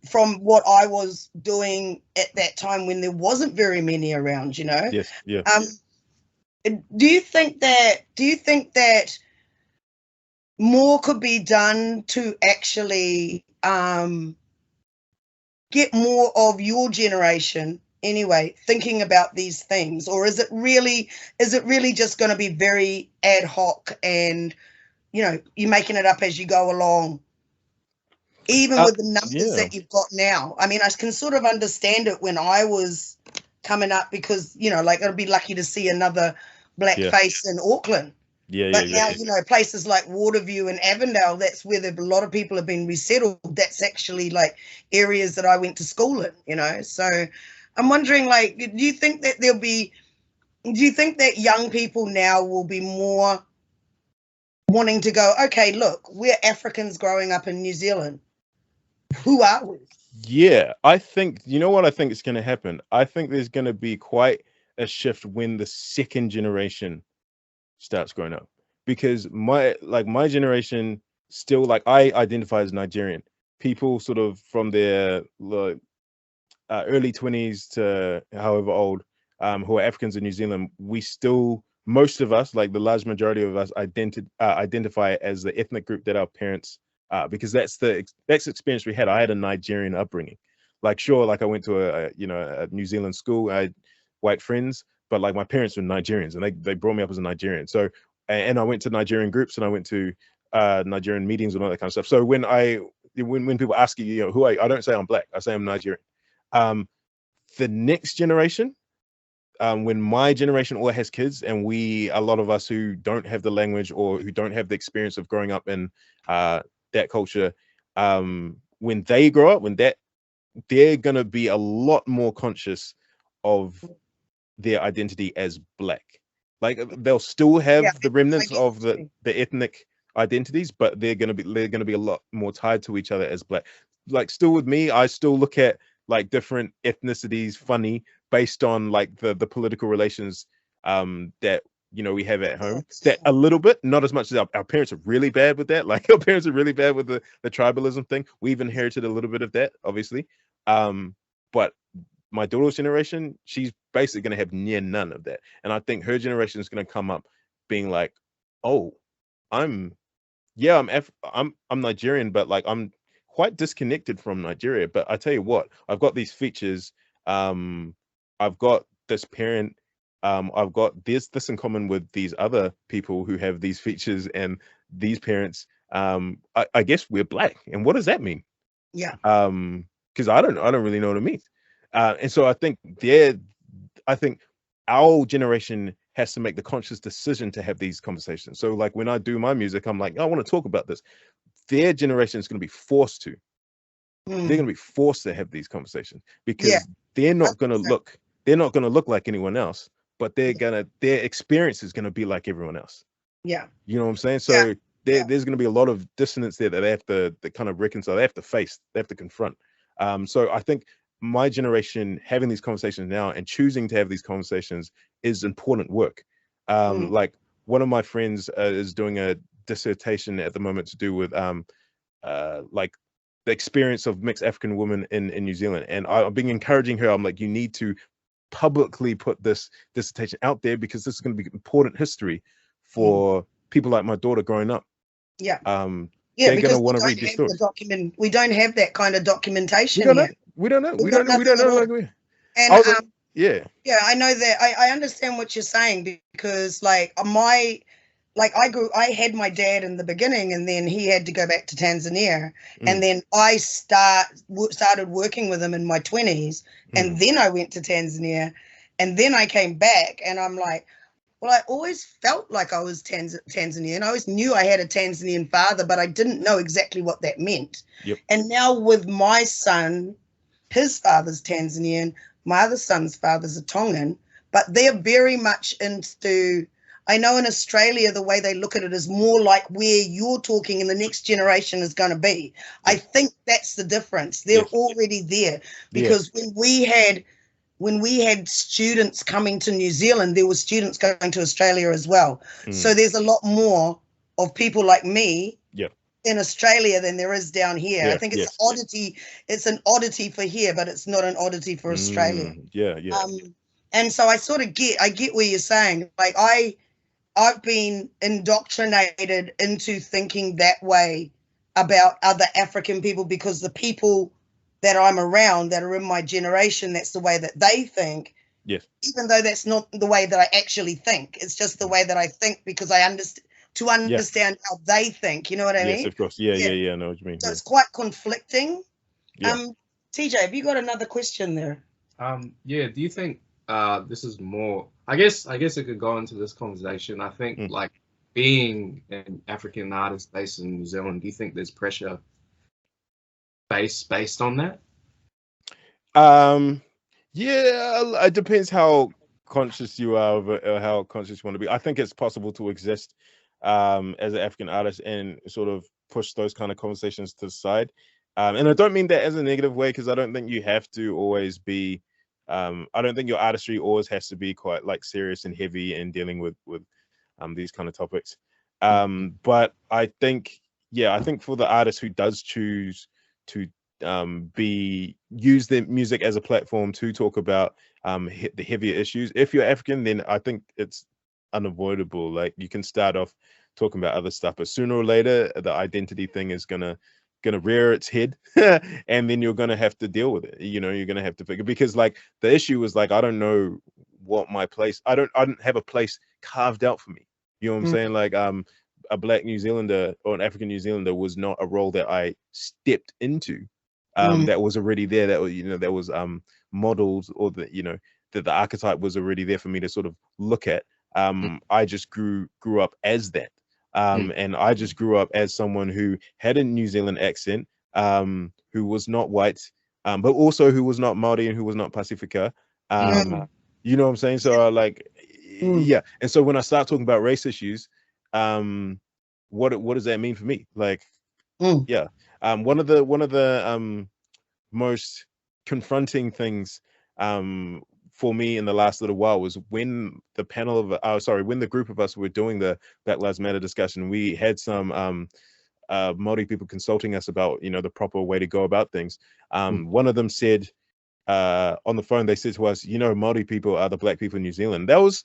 from what I was doing at that time when there wasn't very many around, you know? Yes, yeah. Do you think that more could be done to actually get more of your generation anyway thinking about these things, or is it really just going to be very ad hoc and, you know, you're making it up as you go along, even with the numbers that you've got now? I mean, I can sort of understand it when I was coming up, because, you know, like, I'd be lucky to see another black face in Auckland. But now, you know, places like Waterview and Avondale, that's where a lot of people have been resettled. That's actually like areas that I went to school in, you know. So I'm wondering, like, do you think that young people now will be more wanting to go, okay, look, we're Africans growing up in New Zealand. Who are we? Yeah, I think, you know what I think is going to happen? I think there's going to be quite a shift when the second generation starts growing up, because my generation still, like, I identify as Nigerian. People sort of from their early 20s to however old, who are Africans in New Zealand, we still, most of us, like the large majority of us, identify as the ethnic group that our parents because that's the experience we had. I had a Nigerian upbringing. Like, sure, like I went to a New Zealand school, I had white friends, but like my parents were Nigerians and they brought me up as a Nigerian. So, and I went to Nigerian groups and I went to Nigerian meetings and all that kind of stuff. So when people ask you, you know, who are you? I don't say I'm black, I say I'm Nigerian. The next generation, when my generation all has kids, and a lot of us who don't have the language or who don't have the experience of growing up in that culture, when they grow up, they're gonna be a lot more conscious of their identity as black. Like, they'll still have the remnants of the ethnic identities, but they're gonna be a lot more tied to each other as black. Like, still with me, I still look at like different ethnicities funny based on like the political relations that, you know, we have at home. That a little bit, not as much as our parents are really bad with that. Like, our parents are really bad with the tribalism thing. We've inherited a little bit of that, obviously. But my daughter's generation, she's basically going to have near none of that. And I think her generation is going to come up being like, oh, I'm Nigerian, but like I'm quite disconnected from Nigeria. But I tell you what, I've got these features. I've got this parent. I've got this in common with these other people who have these features and these parents. I guess we're black. And what does that mean? Yeah. Because I don't really know what it means. And so I think our generation has to make the conscious decision to have these conversations. So like when I do my music, I'm like, I want to talk about this. Their generation is going to be forced to. They're going to be forced to have these conversations because they're not going to look. They're not going to look like anyone else, but their experience is going to be like everyone else. Yeah. You know what I'm saying? So there's going to be a lot of dissonance there that they have to kind of reconcile. They have to face. They have to confront. So I think my generation having these conversations now and choosing to have these conversations is important work. Like one of my friends is doing a dissertation at the moment to do with like the experience of mixed African women in New Zealand, and I've been encouraging her. I'm like, you need to publicly put this dissertation out there because this is going to be important history for people like my daughter growing up. Yeah. They're going to want to read your stories. We don't have that kind of documentation yet. We don't know. We don't know. And I know that. I understand what you're saying because like I had my dad in the beginning, and then he had to go back to Tanzania, and then I started working with him in my 20s, and then I went to Tanzania, and then I came back, and I'm like, well, I always felt like I was Tanzanian. I always knew I had a Tanzanian father, but I didn't know exactly what that meant. Yep. And now with my son, his father's Tanzanian, my other son's father's a Tongan, but they're very much into, I know in Australia, the way they look at it is more like where you're talking and the next generation is going to be. I think that's the difference. They're already there because when we had students coming to New Zealand, there were students going to Australia as well. So there's a lot more of people like me in Australia than there is down here. I think it's an oddity. It's an oddity for here, but it's not an oddity for Australia. And so I sort of get where you're saying. Like I've been indoctrinated into thinking that way about other African people because the people that I'm around that are in my generation, that's the way that they think. Yes. Even though that's not the way that I actually think. It's just the way that I think because I understand how they think. You know what I mean? Yes, of course. Yeah, I know what you mean. So it's quite conflicting. TJ, have you got another question there? Do you think this is more, I guess it could go into this conversation. I think like being an African artist based in New Zealand, do you think there's pressure based on that? It depends how conscious you are of it or how conscious you want to be. I think it's possible to exist as an African artist and sort of push those kind of conversations to the side. And I don't mean that as a negative way, because I don't think you have to always be I don't think your artistry always has to be quite like serious and heavy and dealing with these kind of topics. But I think for the artist who does choose to use their music as a platform to talk about the heavier issues, if you're African, then I think it's unavoidable. Like you can start off talking about other stuff, but sooner or later the identity thing is gonna rear its head and then you're gonna have to deal with it. You know, you're gonna have to figure, because like the issue was like, I don't know what my place, I don't have a place carved out for me. You know what I'm saying? Like a Black New Zealander or an African New Zealander was not a role that I stepped into. That was already there, that was, that was modeled, or that the archetype was already there for me to sort of look at. I just grew up as that. And I just grew up as someone who had a New Zealand accent, who was not white, but also who was not Māori and who was not Pacifica. You know what I'm saying? So and so when I start talking about race issues, what does that mean for me? Like, one of the most confronting things for me in the last little while was when the when the group of us were doing the Black Lives Matter discussion. We had some Māori people consulting us about the proper way to go about things. One of them said on the phone, they said to us, Māori people are the Black people in New Zealand. That was,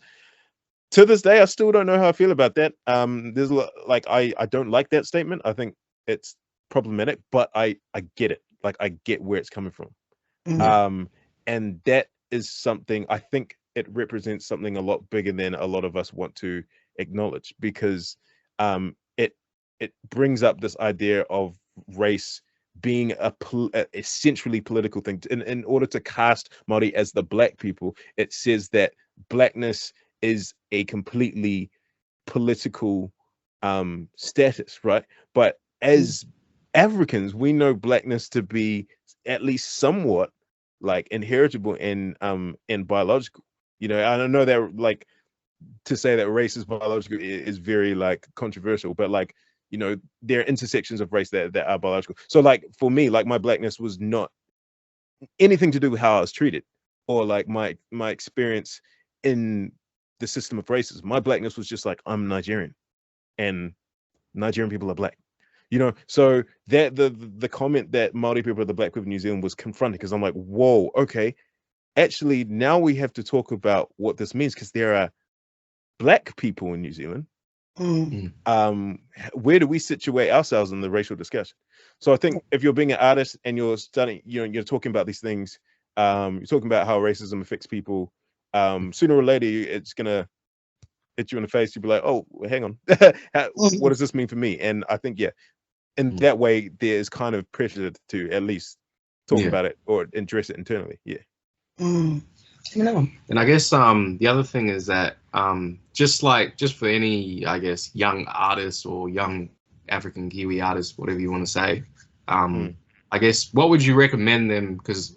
to this day, I still don't know how I feel about that. There's like I don't like that statement. I think it's problematic, but I get it. Like I get where it's coming from. And that is something, I think it represents something a lot bigger than a lot of us want to acknowledge, because it brings up this idea of race being a essentially political thing. In order to cast Māori as the Black people, it says that blackness is a completely political status, right? But as Africans, we know blackness to be at least somewhat like inheritable and biological. You know, I don't know that like to say that race is biological is very like controversial, but like, you know, there are intersections of race that are biological. So like for me, like my blackness was not anything to do with how I was treated or like my experience in the system of racism. My blackness was just like, I'm Nigerian and Nigerian people are black. You know, so that the comment that Māori people are the black people of New Zealand was confronting, because I'm like, whoa, okay, actually now we have to talk about what this means, because there are black people in New Zealand. Where do we situate ourselves in the racial discussion? So I think if you're being an artist and you're studying, you're talking about these things, you're talking about how racism affects people, sooner or later it's gonna hit you in the face. You'll be like, oh, hang on, what does this mean for me? And I think, yeah, in that way, there is kind of pressure to at least talk about it or address it internally. Yeah. And I guess the other thing is that just for any, I guess, young artists or young African Kiwi artists, whatever you want to say, I guess what would you recommend them? Because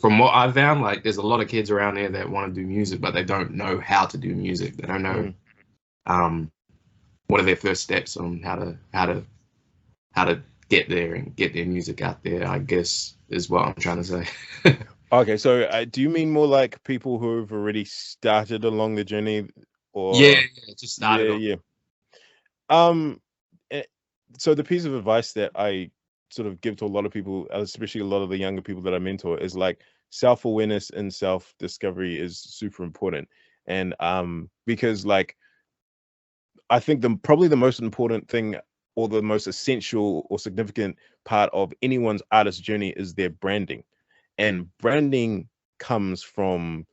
from what I've found, like there's a lot of kids around there that want to do music, but they don't know how to do music. They don't know what are their first steps on how to get there and get their music out there, I guess, is what I'm trying to say. Okay, so do you mean more like people who have already started along the journey, or just started? So the piece of advice that I sort of give to a lot of people, especially a lot of the younger people that I mentor, is like self-awareness and self-discovery is super important. And because like I think probably the most important thing or the most essential or significant part of anyone's artist journey is their branding. And branding comes from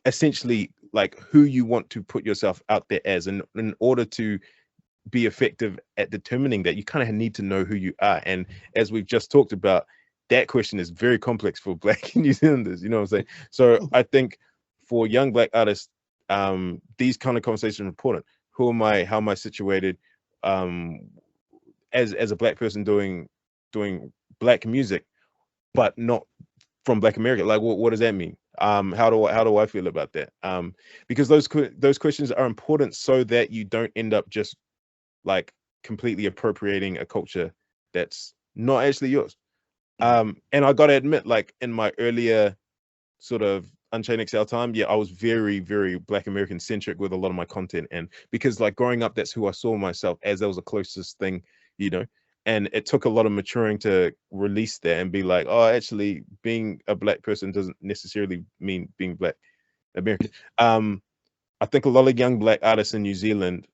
essentially like who you want to put yourself out there as. And in order to be effective at determining that, you kind of need to know who you are. And as we've just talked about, that question is very complex for Black New Zealanders, you know what I'm saying? So I think for young Black artists, these kind of conversations are important. Who am I? How am I situated? As a Black person doing Black music, but not from Black America. Like what does that mean? How do I feel about that? Because those questions are important so that you don't end up just like completely appropriating a culture that's not actually yours. And I gotta admit, like in my earlier sort of Unchained XL time, I was very, very Black American centric with a lot of my content. And because like growing up, that's who I saw myself as. That was the closest thing, you know. And it took a lot of maturing to release that and be like, oh, actually being a Black person doesn't necessarily mean being Black American. I think a lot of young Black artists in New Zealand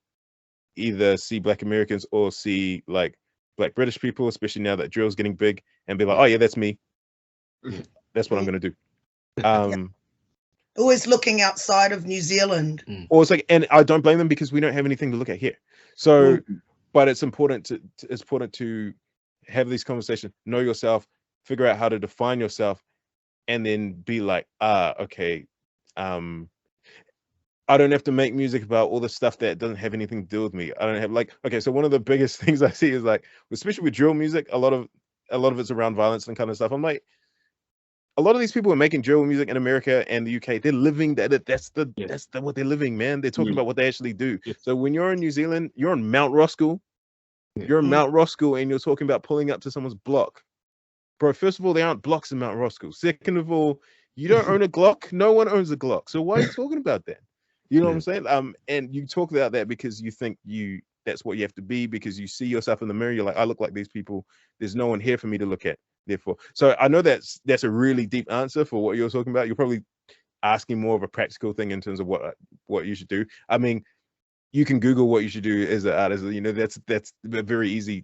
either see Black Americans or see like Black British people, especially now that drill's getting big, and be like, oh yeah, that's me. That's what I'm going to do. Always looking outside of New Zealand. Or it's like, and I don't blame them because we don't have anything to look at here. So, but it's important to have these conversations, know yourself, figure out how to define yourself, and then be like, okay, I don't have to make music about all the stuff that doesn't have anything to do with me. I don't have like, okay, so one of the biggest things I see is like, especially with drill music, a lot of it's around violence and kind of stuff. I'm like, a lot of these people are making drill music in America and the UK. They're living that. That's what they're living, man. They're talking about what they actually do. So when you're in New Zealand, you're on Mount Roskill. You're in Mount Roskill and you're talking about pulling up to someone's block. Bro, first of all, there aren't blocks in Mount Roskill. Second of all, you don't own a Glock. No one owns a Glock. So why are you talking about that? You know what I'm saying? And you talk about that because you think that's what you have to be, because you see yourself in the mirror. You're like, I look like these people. There's no one here for me to look at. Therefore, so I know that's a really deep answer for what you're talking about. You're probably asking more of a practical thing in terms of what you should do. I mean, you can Google what you should do as an artist. You know, that's a very easy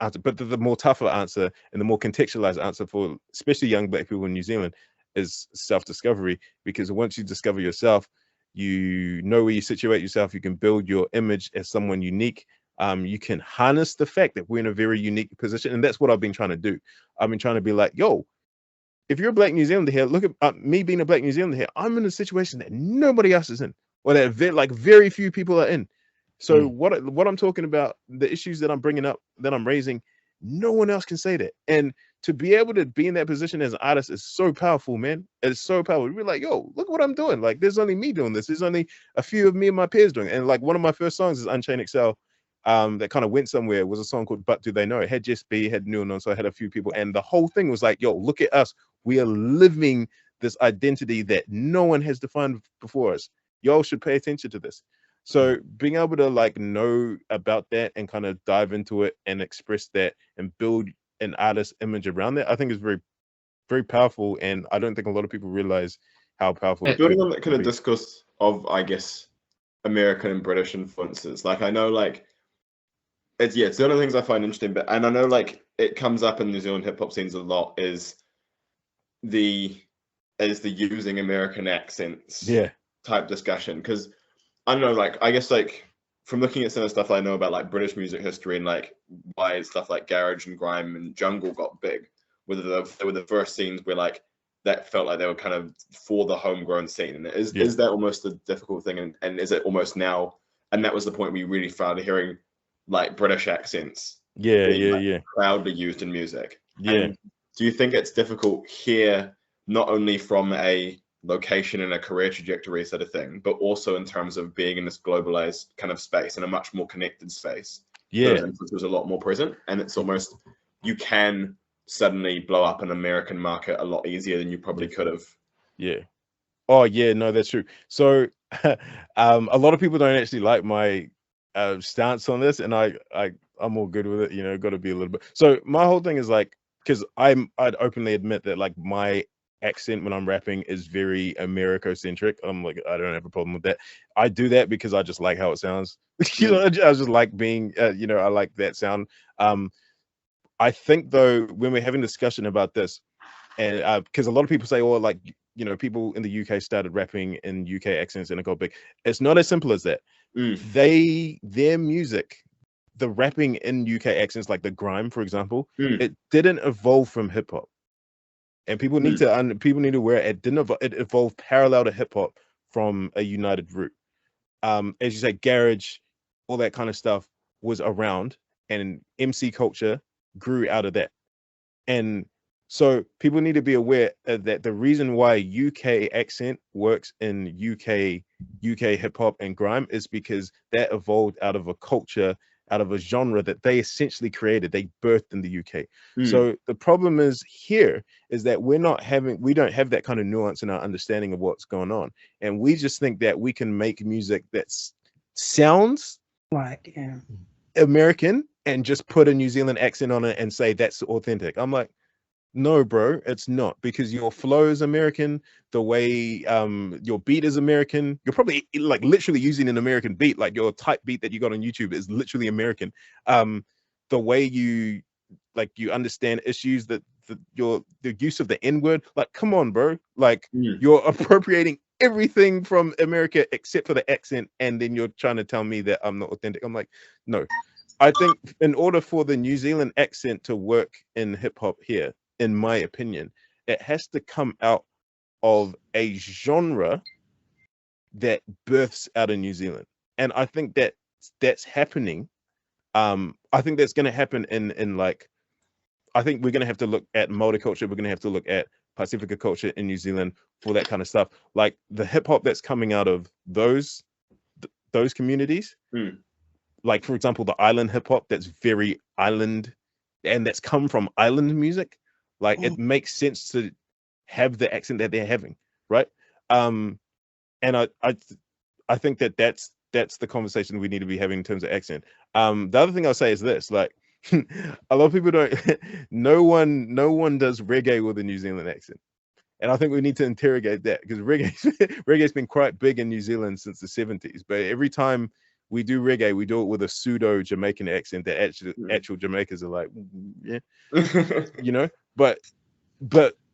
answer. But the more tougher answer and the more contextualized answer for especially young Black people in New Zealand is self-discovery. Because once you discover yourself, you know where you situate yourself. You can build your image as someone unique. You can harness the fact that we're in a very unique position. And that's what I've been trying to do. I've been trying to be like, yo, if you're a Black New Zealander here, look at me being a Black New Zealander here. I'm in a situation that nobody else is in, or that very few people are in. So what I'm talking about, the issues that I'm bringing up, that I'm raising, no one else can say that. And to be able to be in that position as an artist is so powerful, man. It's so powerful. We're like, yo, look what I'm doing. Like, there's only me doing this. There's only a few of me and my peers doing it. And like one of my first songs is Unchained Excel. That kind of went somewhere, was a song called But Do They Know? It had Just B, had New and so I had a few people, and the whole thing was like, yo, look at us. We are living this identity that no one has defined before us. Y'all should pay attention to this. So being able to like know about that and kind of dive into it and express that and build an artist image around that, I think is very, very powerful. And I don't think a lot of people realize how powerful. Building on that kind of discourse of, I guess, American and British influences. Like, I know, like, it's the other things I find interesting, but and I know like it comes up in New Zealand hip hop scenes a lot is the using American accents type discussion, because I don't know, like I guess like from looking at some of the stuff I know about like British music history and like why stuff like garage and grime and jungle got big, whether they were the first scenes where like that felt like they were kind of for the homegrown scene, and is that almost a difficult thing, and is it almost now, and that was the point where you really started hearing like British accents proudly used in music. And do you think it's difficult here, not only from a location and a career trajectory sort of thing, but also in terms of being in this globalized kind of space, in a much more connected space? Those influences are a lot more present, and it's almost, you can suddenly blow up an American market a lot easier than you probably could have. Oh yeah, no, that's true. So a lot of people don't actually like my stance on this, and I'm all good with it, you know. Got to be a little bit. So my whole thing is like, because I'd openly admit that like my accent when I'm rapping is very America-centric. I'm like, I don't have a problem with that. I do that because I just like how it sounds. You know, I just like being, you know, I like that sound. I think though, when we're having a discussion about this, and because a lot of people say, oh, like, you know, people in the UK started rapping in UK accents and it got big. It's not as simple as that. Their music, the rapping in UK accents, like the grime, for example, it didn't evolve from hip hop, and people need to people need to aware it didn't evolve. It evolved parallel to hip hop from a united root. As you say, garage, all that kind of stuff was around, and MC culture grew out of that. And so people need to be aware that the reason why UK accent works in UK hip hop and grime is because that evolved out of a culture, out of a genre that they essentially created, they birthed in the UK. So the problem is here is that we don't have that kind of nuance in our understanding of what's going on. And we just think that we can make music that sounds like American and just put a New Zealand accent on it and say that's authentic. I'm like, no, bro, it's not, because your flow is American, the way your beat is American. You're probably like literally using an American beat, like your type beat that you got on YouTube is literally American. The way you understand issues, that the use of the N-word, like, come on, bro, like you're appropriating everything from America except for the accent, and then you're trying to tell me that I'm not authentic. I'm like, no. I think in order for the New Zealand accent to work in hip hop here, in my opinion, it has to come out of a genre that births out of New Zealand. And I think that that's happening. I think that's going to happen in like, I think we're going to have to look at Māori culture. We're going to have to look at Pacifica culture in New Zealand for that kind of stuff. Like the hip hop that's coming out of those communities. Like, for example, the island hip hop that's very island and that's come from island music. Like it makes sense to have the accent that they're having, right? And I think that that's the conversation we need to be having in terms of accent. The other thing I'll say is this: like, a lot of people don't. No one does reggae with a New Zealand accent, and I think we need to interrogate that, because reggae's been quite big in New Zealand since the 70s. But every time we do reggae, we do it with a pseudo Jamaican accent that actual Jamaicans are like, you know. But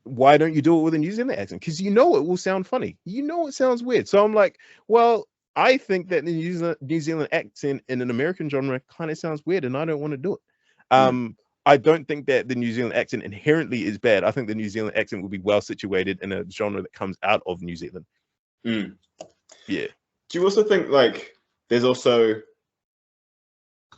why don't you do it with a New Zealand accent? Because you know it will sound funny. You know it sounds weird. So I'm like, well, I think that the New Zealand accent in an American genre kind of sounds weird, and I don't want to do it. I don't think that the New Zealand accent inherently is bad. I think the New Zealand accent will be well situated in a genre that comes out of New Zealand. Mm. Yeah. Do you also think like there's also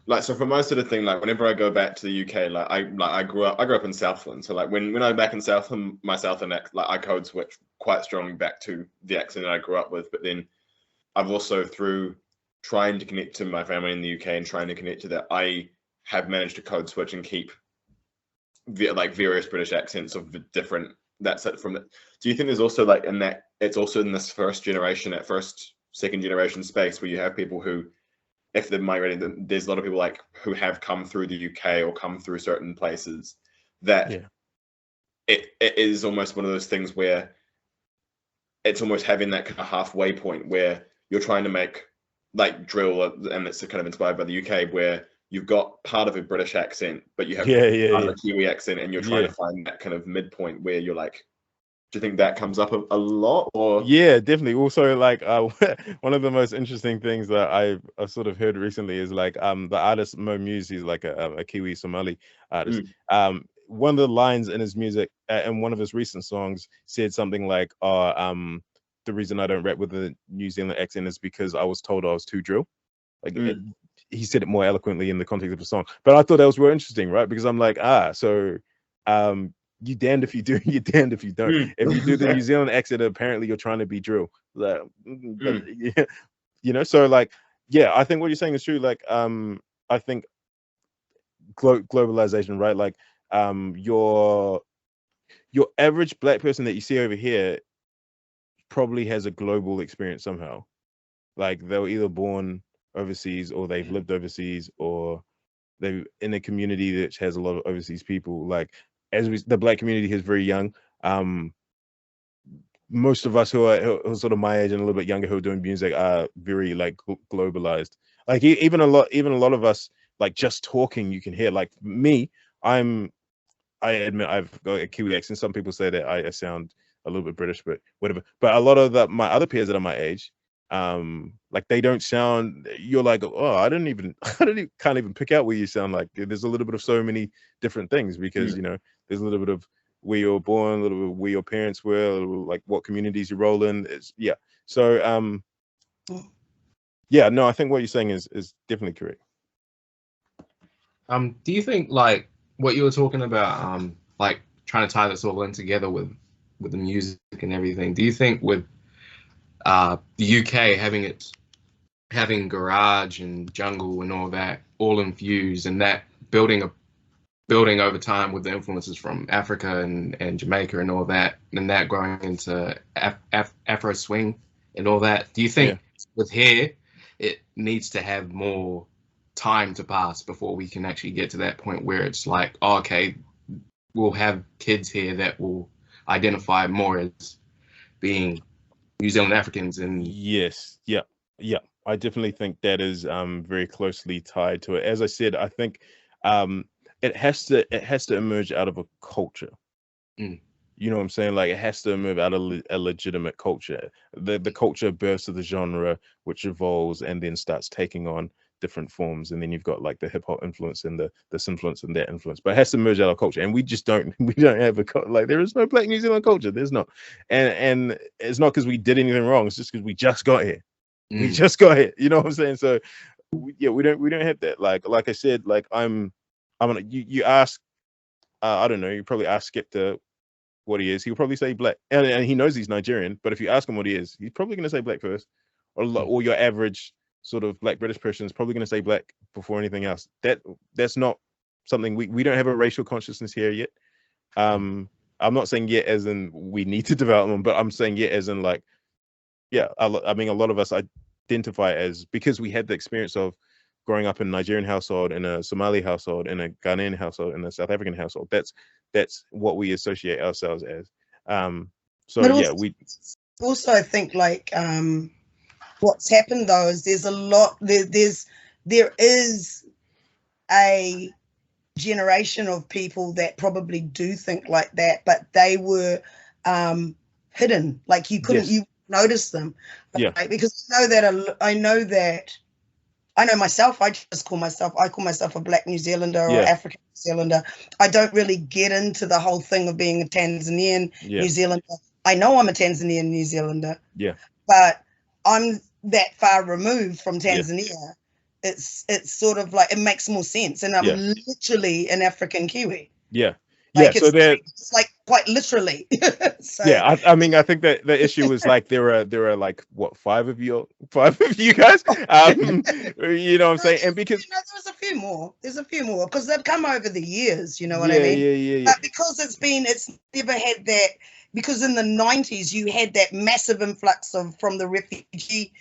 like, so for most of the thing, like whenever I go back to the UK, like I grew up in Southland, so like when I'm back in Southland, my Southland accent, like I code switch quite strongly back to the accent that I grew up with. But then I've also, through trying to connect to my family in the UK and trying to connect to that, I have managed to code switch and keep like various British accents of the different. That's it from it. Do you think there's also like in that it's also in this second generation space where you have people who, if they're migrating, there's a lot of people like who have come through the UK or come through certain places that it is almost one of those things where it's almost having that kind of halfway point where you're trying to make like drill, and it's kind of inspired by the UK, where you've got part of a British accent, but you have part of a Kiwi accent, and you're trying to find that kind of midpoint where you're like, do you think that comes up a lot? Or yeah, definitely. Also, like one of the most interesting things that I've sort of heard recently is like the artist Mo Muse. He's like a Kiwi Somali artist. One of the lines in his music in one of his recent songs said something like, the reason I don't rap with a New Zealand accent is because I was told I was too drill. Like he said it more eloquently in the context of the song, but I thought that was real interesting, right? Because I'm like, so you damned if you do, you damned if you don't. If you do the New Zealand accent, apparently you're trying to be drill. Like, yeah, you know. So like, yeah, I think what you're saying is true. Like, I think globalization, right? Like, your average black person that you see over here probably has a global experience somehow. Like they were either born overseas or they've lived overseas or they're in a community that has a lot of overseas people. Like the black community is very young. Most of us who are sort of my age and a little bit younger who are doing music are very like globalized. Like even a lot of us, like just talking, you can hear. Like me, I admit I've got a Kiwi accent. Some people say that I sound a little bit British, but whatever. But a lot of my other peers that are my age, like they don't sound. You're like, oh, can't even pick out where you sound like. There's a little bit of so many different things because you know there's a little bit of where you were born, a little bit of where your parents were, a little like what communities you roll in. So yeah, no, I think what you're saying is definitely correct. Do you think like what you were talking about, like trying to tie this all in together with the music and everything? Do you think with the UK having garage and jungle and all that all infused, and that building over time with the influences from Africa and Jamaica and all that, and that growing into Afro swing and all that, do you think with here it needs to have more time to pass before we can actually get to that point where it's like, oh, okay, we'll have kids here that will identify more as being New Zealand Africans? And yes, yeah, I definitely think that is very closely tied to it. As I said, I think it has to emerge out of a culture. You know what I'm saying? Like it has to emerge out of a legitimate culture. The culture births of the genre, which evolves and then starts taking on different forms, and then you've got like the hip hop influence and this influence and that influence, but it has to merge out of culture, and we don't have like there is no Black New Zealand culture. There's not, and it's not because we did anything wrong. It's just because we just got here. We just got here. You know what I'm saying? So we don't have that. Like I said, like you ask, I don't know. You probably ask Skepta what he is. He'll probably say black, and he knows he's Nigerian. But if you ask him what he is, he's probably going to say black first, or your average sort of Black British person is probably going to say black before anything else. That's not something we don't have a racial consciousness here yet. I'm not saying yet as in we need to develop them, but I'm saying yet as in like, yeah, I mean, a lot of us identify as, because we had the experience of growing up in a Nigerian household, in a Somali household, in a Ghanaian household, in a South African household. That's what we associate ourselves as. So but yeah, also I think like what's happened though is there's a lot there is a generation of people that probably do think like that, but they were hidden. Like you couldn't you notice them, right? Because I know that I know myself, I call myself a Black New Zealander or Yeah. African New Zealander. I don't really get into the whole thing of being a Tanzanian New Zealander. I know I'm a Tanzanian New Zealander. Yeah. But I'm that far removed from Tanzania. Yeah. It's sort of like, it makes more sense. And I'm literally an African Kiwi. Yeah. Like, yeah. So it's like quite literally. So, yeah, I mean, I think that the issue was like there are like what, five of you guys, you know what I'm saying, and because there's a few more because they've come over the years, you know what I mean? Yeah. But because it's never had that, because in the 90s you had that massive influx from the refugee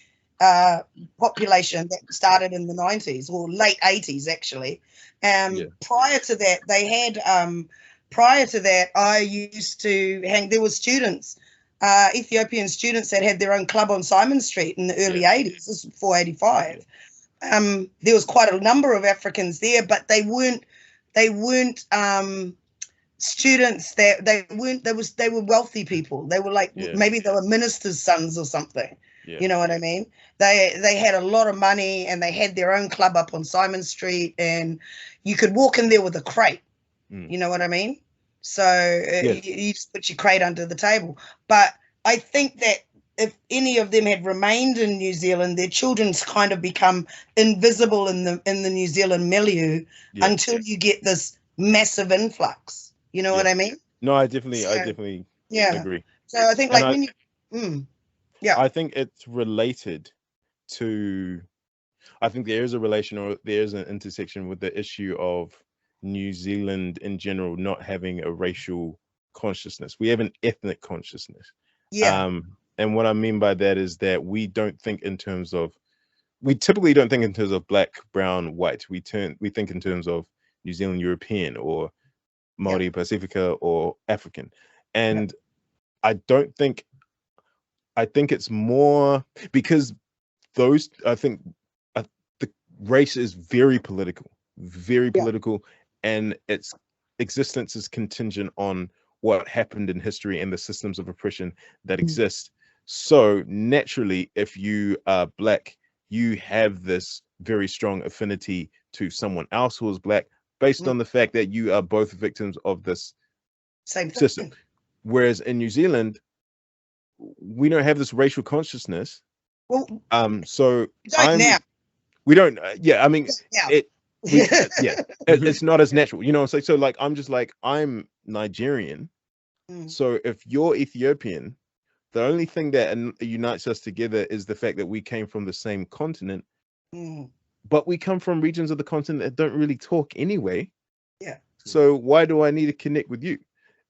population that started in the 90s or late 80s actually. Prior to that they had prior to that, I used to there were students, Ethiopian students that had their own club on Simon Street in the early 80s. This was before 85. There was quite a number of Africans there, but they weren't students that they were wealthy people. They were like, maybe they were ministers' sons or something. You know what I mean? They had a lot of money and they had their own club up on Simon Street, and you could walk in there with a crate. You know what I mean? So you just put your crate under the table. But I think that if any of them had remained in New Zealand, their children's kind of become invisible in the New Zealand milieu until you get this massive influx. You know what I mean? No, I definitely agree. So I think like I think it's related to, I think there is a relation, or there is an intersection with the issue of New Zealand in general not having a racial consciousness. We have an ethnic consciousness. And what I mean by that is that we typically don't think in terms of black, brown, white. We think in terms of New Zealand European or Maori Pacifica or African. And I think it's more because I think the race is very political, and its existence is contingent on what happened in history and the systems of oppression that exist. So naturally, if you are black, you have this very strong affinity to someone else who is black based on the fact that you are both victims of this same system. Whereas in New Zealand, we don't have this racial consciousness. Well, so we don't. I mean, it's not as natural, you know. So like, I'm just like, I'm Nigerian. So if you're Ethiopian, the only thing that unites us together is the fact that we came from the same continent, but we come from regions of the continent that don't really talk anyway. So why do I need to connect with you?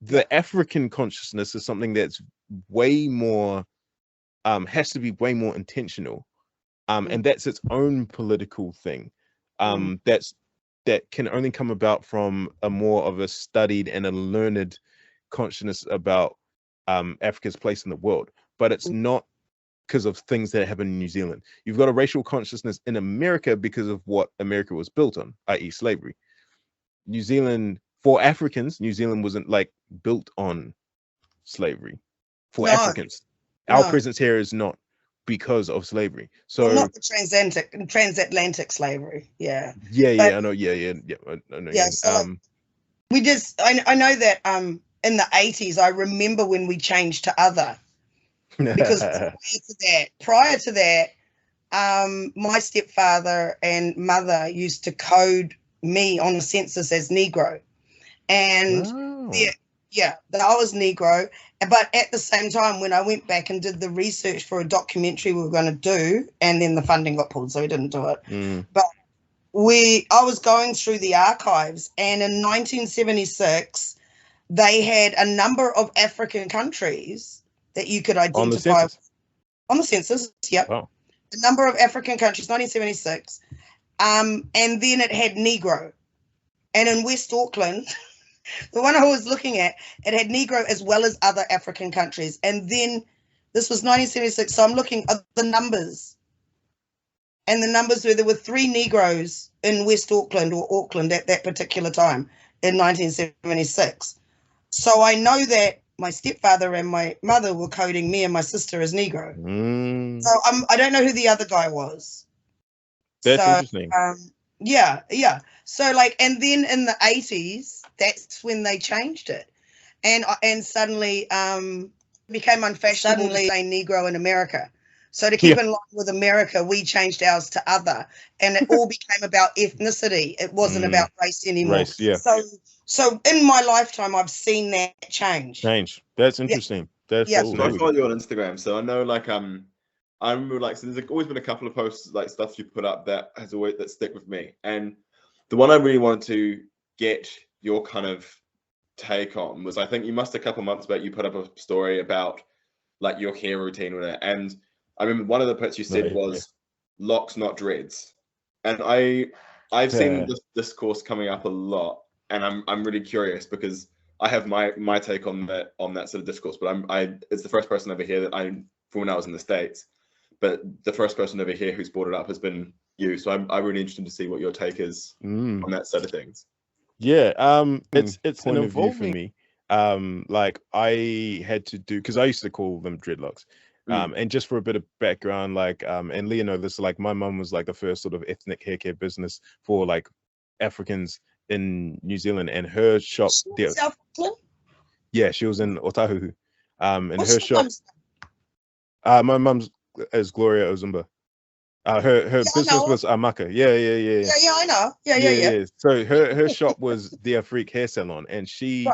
The African consciousness is something that's way more, has to be way more intentional. And that's its own political thing. That can only come about from a more of a studied and a learned consciousness about Africa's place in the world. But it's not because of things that happen in New Zealand. You've got a racial consciousness in America because of what America was built on, i.e. slavery. New Zealand, for Africans, New Zealand wasn't like built on slavery. For Africans, our presence here is not because of slavery. So not the transatlantic slavery. I know. I know. So we just, I know that in the 80s, I remember when we changed to other, because prior to that, my stepfather and mother used to code me on the census as Negro, and I was Negro. But at the same time, when I went back and did the research for a documentary we were going to do, and then the funding got pulled, so we didn't do it. But I was going through the archives, and in 1976, they had a number of African countries that you could identify on the census. Wow. A number of African countries, 1976, and then it had Negro, and in West Auckland. The one I was looking at, it had Negro as well as other African countries. And then this was 1976. So I'm looking at the numbers. And the numbers were there were 3 Negroes in West Auckland or Auckland at that particular time in 1976. So I know that my stepfather and my mother were coding me and my sister as Negro. So I don't know who the other guy was. That's So, interesting. yeah. So like, and then in the 80s, that's when they changed it, and suddenly it became unfashionable to say Negro in America. So to keep in line with America, we changed ours to other, and it all became about ethnicity. It wasn't about race anymore. Race, yeah. So in my lifetime, I've seen that change. That's interesting. That's Yeah. cool. So I follow you on Instagram, so I know like I remember like so there's always been a couple of posts like stuff you put up that has always that stick with me, and the one I really wanted to get your kind of take on was I think you must a couple months back you put up a story about like your hair routine with it, and I remember one of the posts you said was locks not dreads, and I've seen this discourse coming up a lot, and I'm really curious because I have my take on that sort of discourse, but it's the first person over here that from when I was in the States, but the first person over here who's brought it up has been you, so I'm really interested to see what your take is on that side of things. Yeah, it's an evolving for me. Like I had to do because I used to call them dreadlocks. And just for a bit of background, like and Leah know this, like my mum was like the first sort of ethnic hair care business for like Africans in New Zealand, and her shop South Auckland? Yeah, she was in Otahuhu. And What's her your shop mum's my mum's is Gloria Ozumba. Her business was Amaka. Yeah. Yeah, I know. Yeah. So her shop was the Afrik hair salon, and she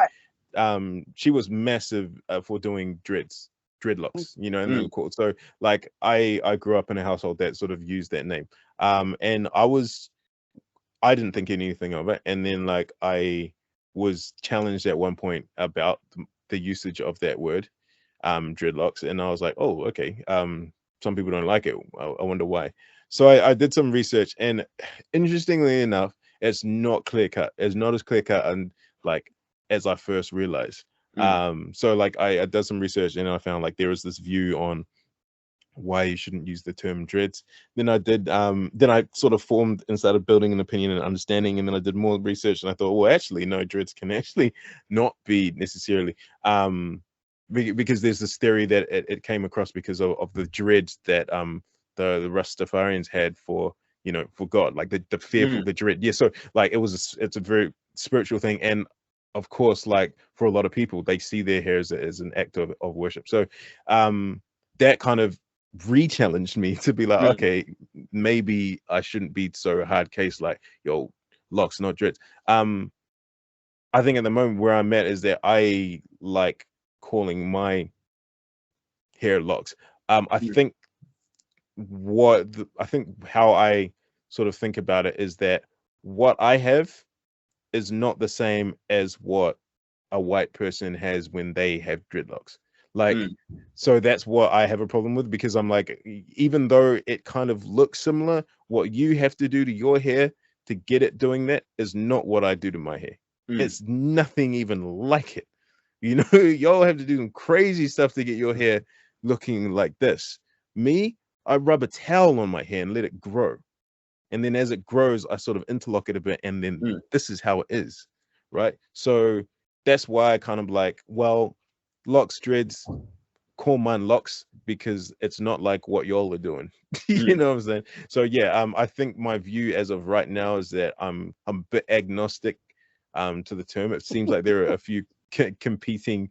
was massive for doing dreadlocks, you know, and then cool. So like I grew up in a household that sort of used that name. And I didn't think anything of it, and then like I was challenged at one point about the usage of that word, dreadlocks, and I was like, oh, okay. Some people don't like it. I wonder why. So I did some research, and interestingly enough, it's not clear cut. It's not as clear cut and like as I first realized. So like I did some research, and I found like there is this view on why you shouldn't use the term dreads. Then I did then I sort of formed and started building an opinion and understanding, and then I did more research, and I thought, well, actually no, dreads can actually not be necessarily because there's this theory that it came across because of the dreads that the Rastafarians had for, you know, for God, like the fearful, the dread. Yeah, so like it's a very spiritual thing, and of course, like for a lot of people, they see their hair as an act of worship. So that kind of re-challenged me to be like, okay, maybe I shouldn't be so hard case, like, yo, locks not dreads. I think at the moment where I'm at is that I like calling my hair locks. I think how I sort of think about it is that what I have is not the same as what a white person has when they have dreadlocks. Like, so that's what I have a problem with, because I'm like, even though it kind of looks similar, what you have to do to your hair to get it doing that is not what I do to my hair. It's nothing even like it. You know, y'all have to do some crazy stuff to get your hair looking like this. Me, I rub a towel on my hair and let it grow. And then as it grows, I sort of interlock it a bit, and then this is how it is, right? So that's why I kind of like, well, locks, dreads, call mine locks, because it's not like what y'all are doing. You know what I'm saying? So yeah, I think my view as of right now is that I'm a bit agnostic to the term. It seems like there are a few competing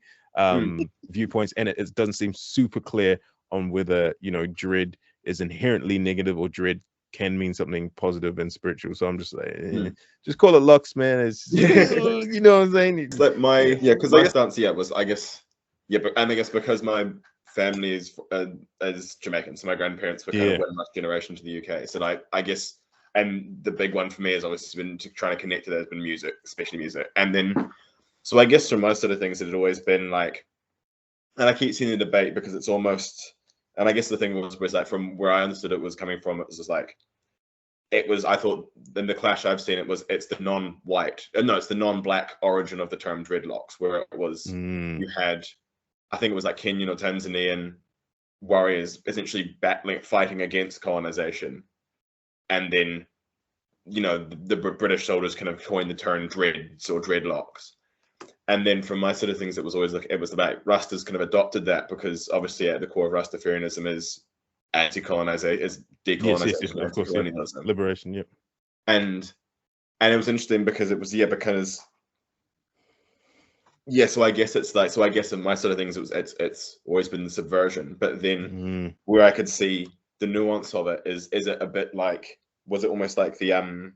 viewpoints, and it doesn't seem super clear on whether, you know, dread is inherently negative or dread can mean something positive and spiritual. So I'm just like, just call it locks, man. It's you know what I'm saying? It's like because my stance was I guess but I guess because my family is Jamaican, so my grandparents were kind of one last generation to the UK. So I guess, and the big one for me has obviously been trying to connect to that has been music, especially music. And then, so I guess from most of the things, it had always been like, and I keep seeing the debate because it's almost, and I guess the thing was like, from where I understood it was coming from, it was just like, I thought in the clash I've seen it's the non-white, it's the non-black origin of the term dreadlocks, where it was, you had, I think it was like Kenyan or Tanzanian warriors essentially fighting against colonization. And then, you know, the British soldiers kind of coined the term dreads or dreadlocks. And then from my sort of things, it was always like, it was about Rastas kind of adopted that, because obviously at the core of Rastafarianism is anti-colonization, is Yes, decolonization, of course, anti-colonialism. liberation, yep. And it was interesting because it was so I guess it's like, so I guess in my sort of things it's always been the subversion, but then where I could see the nuance of it is it a bit like, was it almost like the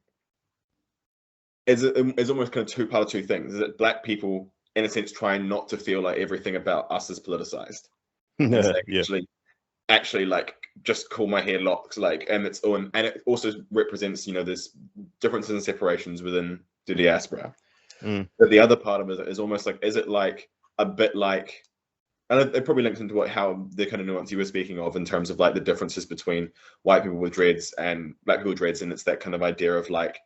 is almost kind of part of two things. Is it black people in a sense trying not to feel like everything about us is politicized? Actually like just call my hair locks, like, and it also represents, you know, there's differences and separations within the diaspora. But the other part of it is almost like, is it like a bit like, and it probably links into how the kind of nuance you were speaking of in terms of like the differences between white people with dreads and black people with dreads, and it's that kind of idea of like,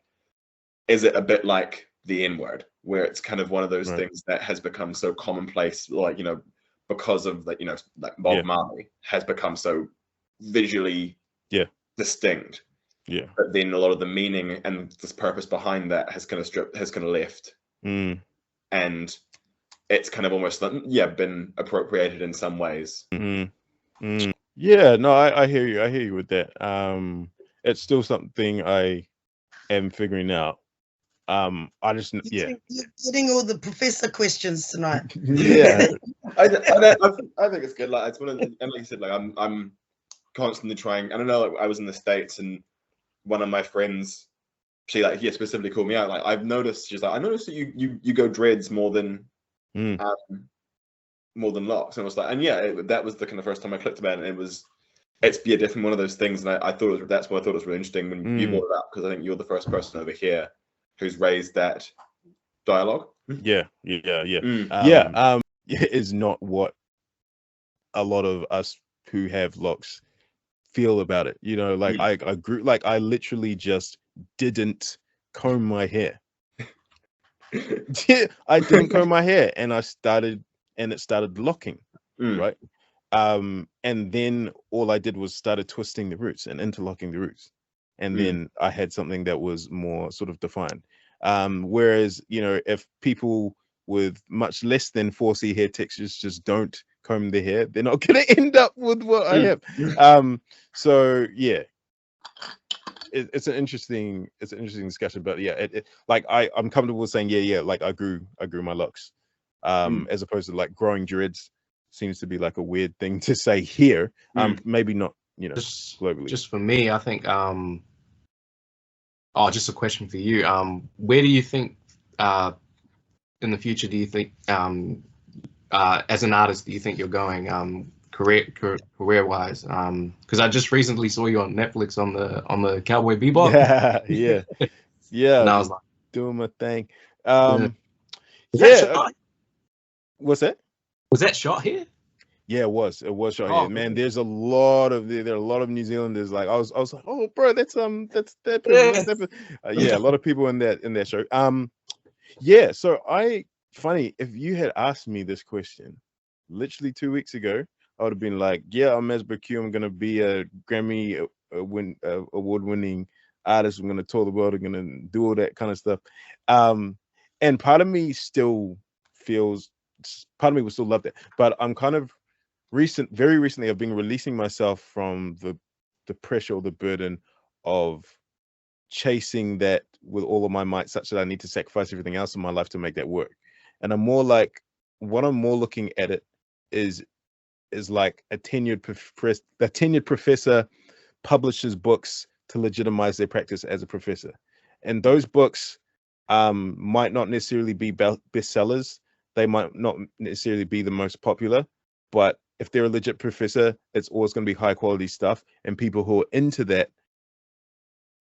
is it a bit like the N-word, where it's kind of one of those things that has become so commonplace, like, you know, because of like, you know, like Bob Marley has become so visually distinct. Yeah. But then a lot of the meaning and this purpose behind that has kind of left. And it's kind of almost like, been appropriated in some ways. Yeah, no, I hear you with that. It's still something I am figuring out. I just You're getting all the professor questions tonight. I think it's good. Like, it's one of the, and like you said, like I'm constantly trying. I don't know, like, I was in the States and one of my friends, she like specifically called me out. Like, I've noticed, she's like, I noticed that you go dreads more than locks, and I was like, and that was the kind of first time I clicked about it. And it's definitely one of those things, and I thought that's what I thought was really interesting when you brought it up, because I think you're the first person over here who's raised that dialogue. Is not what a lot of us who have locks feel about it, you know. Like I grew, like I literally just didn't comb my hair. I didn't comb my hair, and it started locking, right? And then all I did was started twisting the roots and interlocking the roots, and then I had something that was more sort of defined. Whereas, you know, if people with much less than 4C hair textures just don't comb their hair, they're not going to end up with what I have. So yeah, it's an interesting discussion, but yeah, like I'm comfortable with saying like I grew my locks, as opposed to like growing dreads seems to be like a weird thing to say here. Maybe not, you know, globally. Just for me, I think just a question for you. Where do you think in the future, do you think as an artist, do you think you're going career wise? Because I just recently saw you on Netflix on the Cowboy Bebop. Yeah. And I was like, doing my thing. What's that? What's that? Was that shot here? Yeah, it was shot here. Man, there's a lot of New Zealanders. Like I was like, oh bro, that's that person. Yeah, a lot of people in that show. So funny, if you had asked me this question literally 2 weeks ago, I would have been like, yeah, I'm MazbouQ, I'm gonna be a Grammy award-winning artist, I'm gonna tour the world, I'm gonna do all that kind of stuff. And part of me still feels, part of me would still love that, but I'm kind of very recently I've been releasing myself from the pressure or the burden of chasing that with all of my might, such that I need to sacrifice everything else in my life to make that work. And I'm more like, what I'm more looking at it is like a tenured professor publishes books to legitimize their practice as a professor, and those books might not necessarily be bestsellers, they might not necessarily be the most popular, but if they're a legit professor, it's always going to be high quality stuff, and people who are into that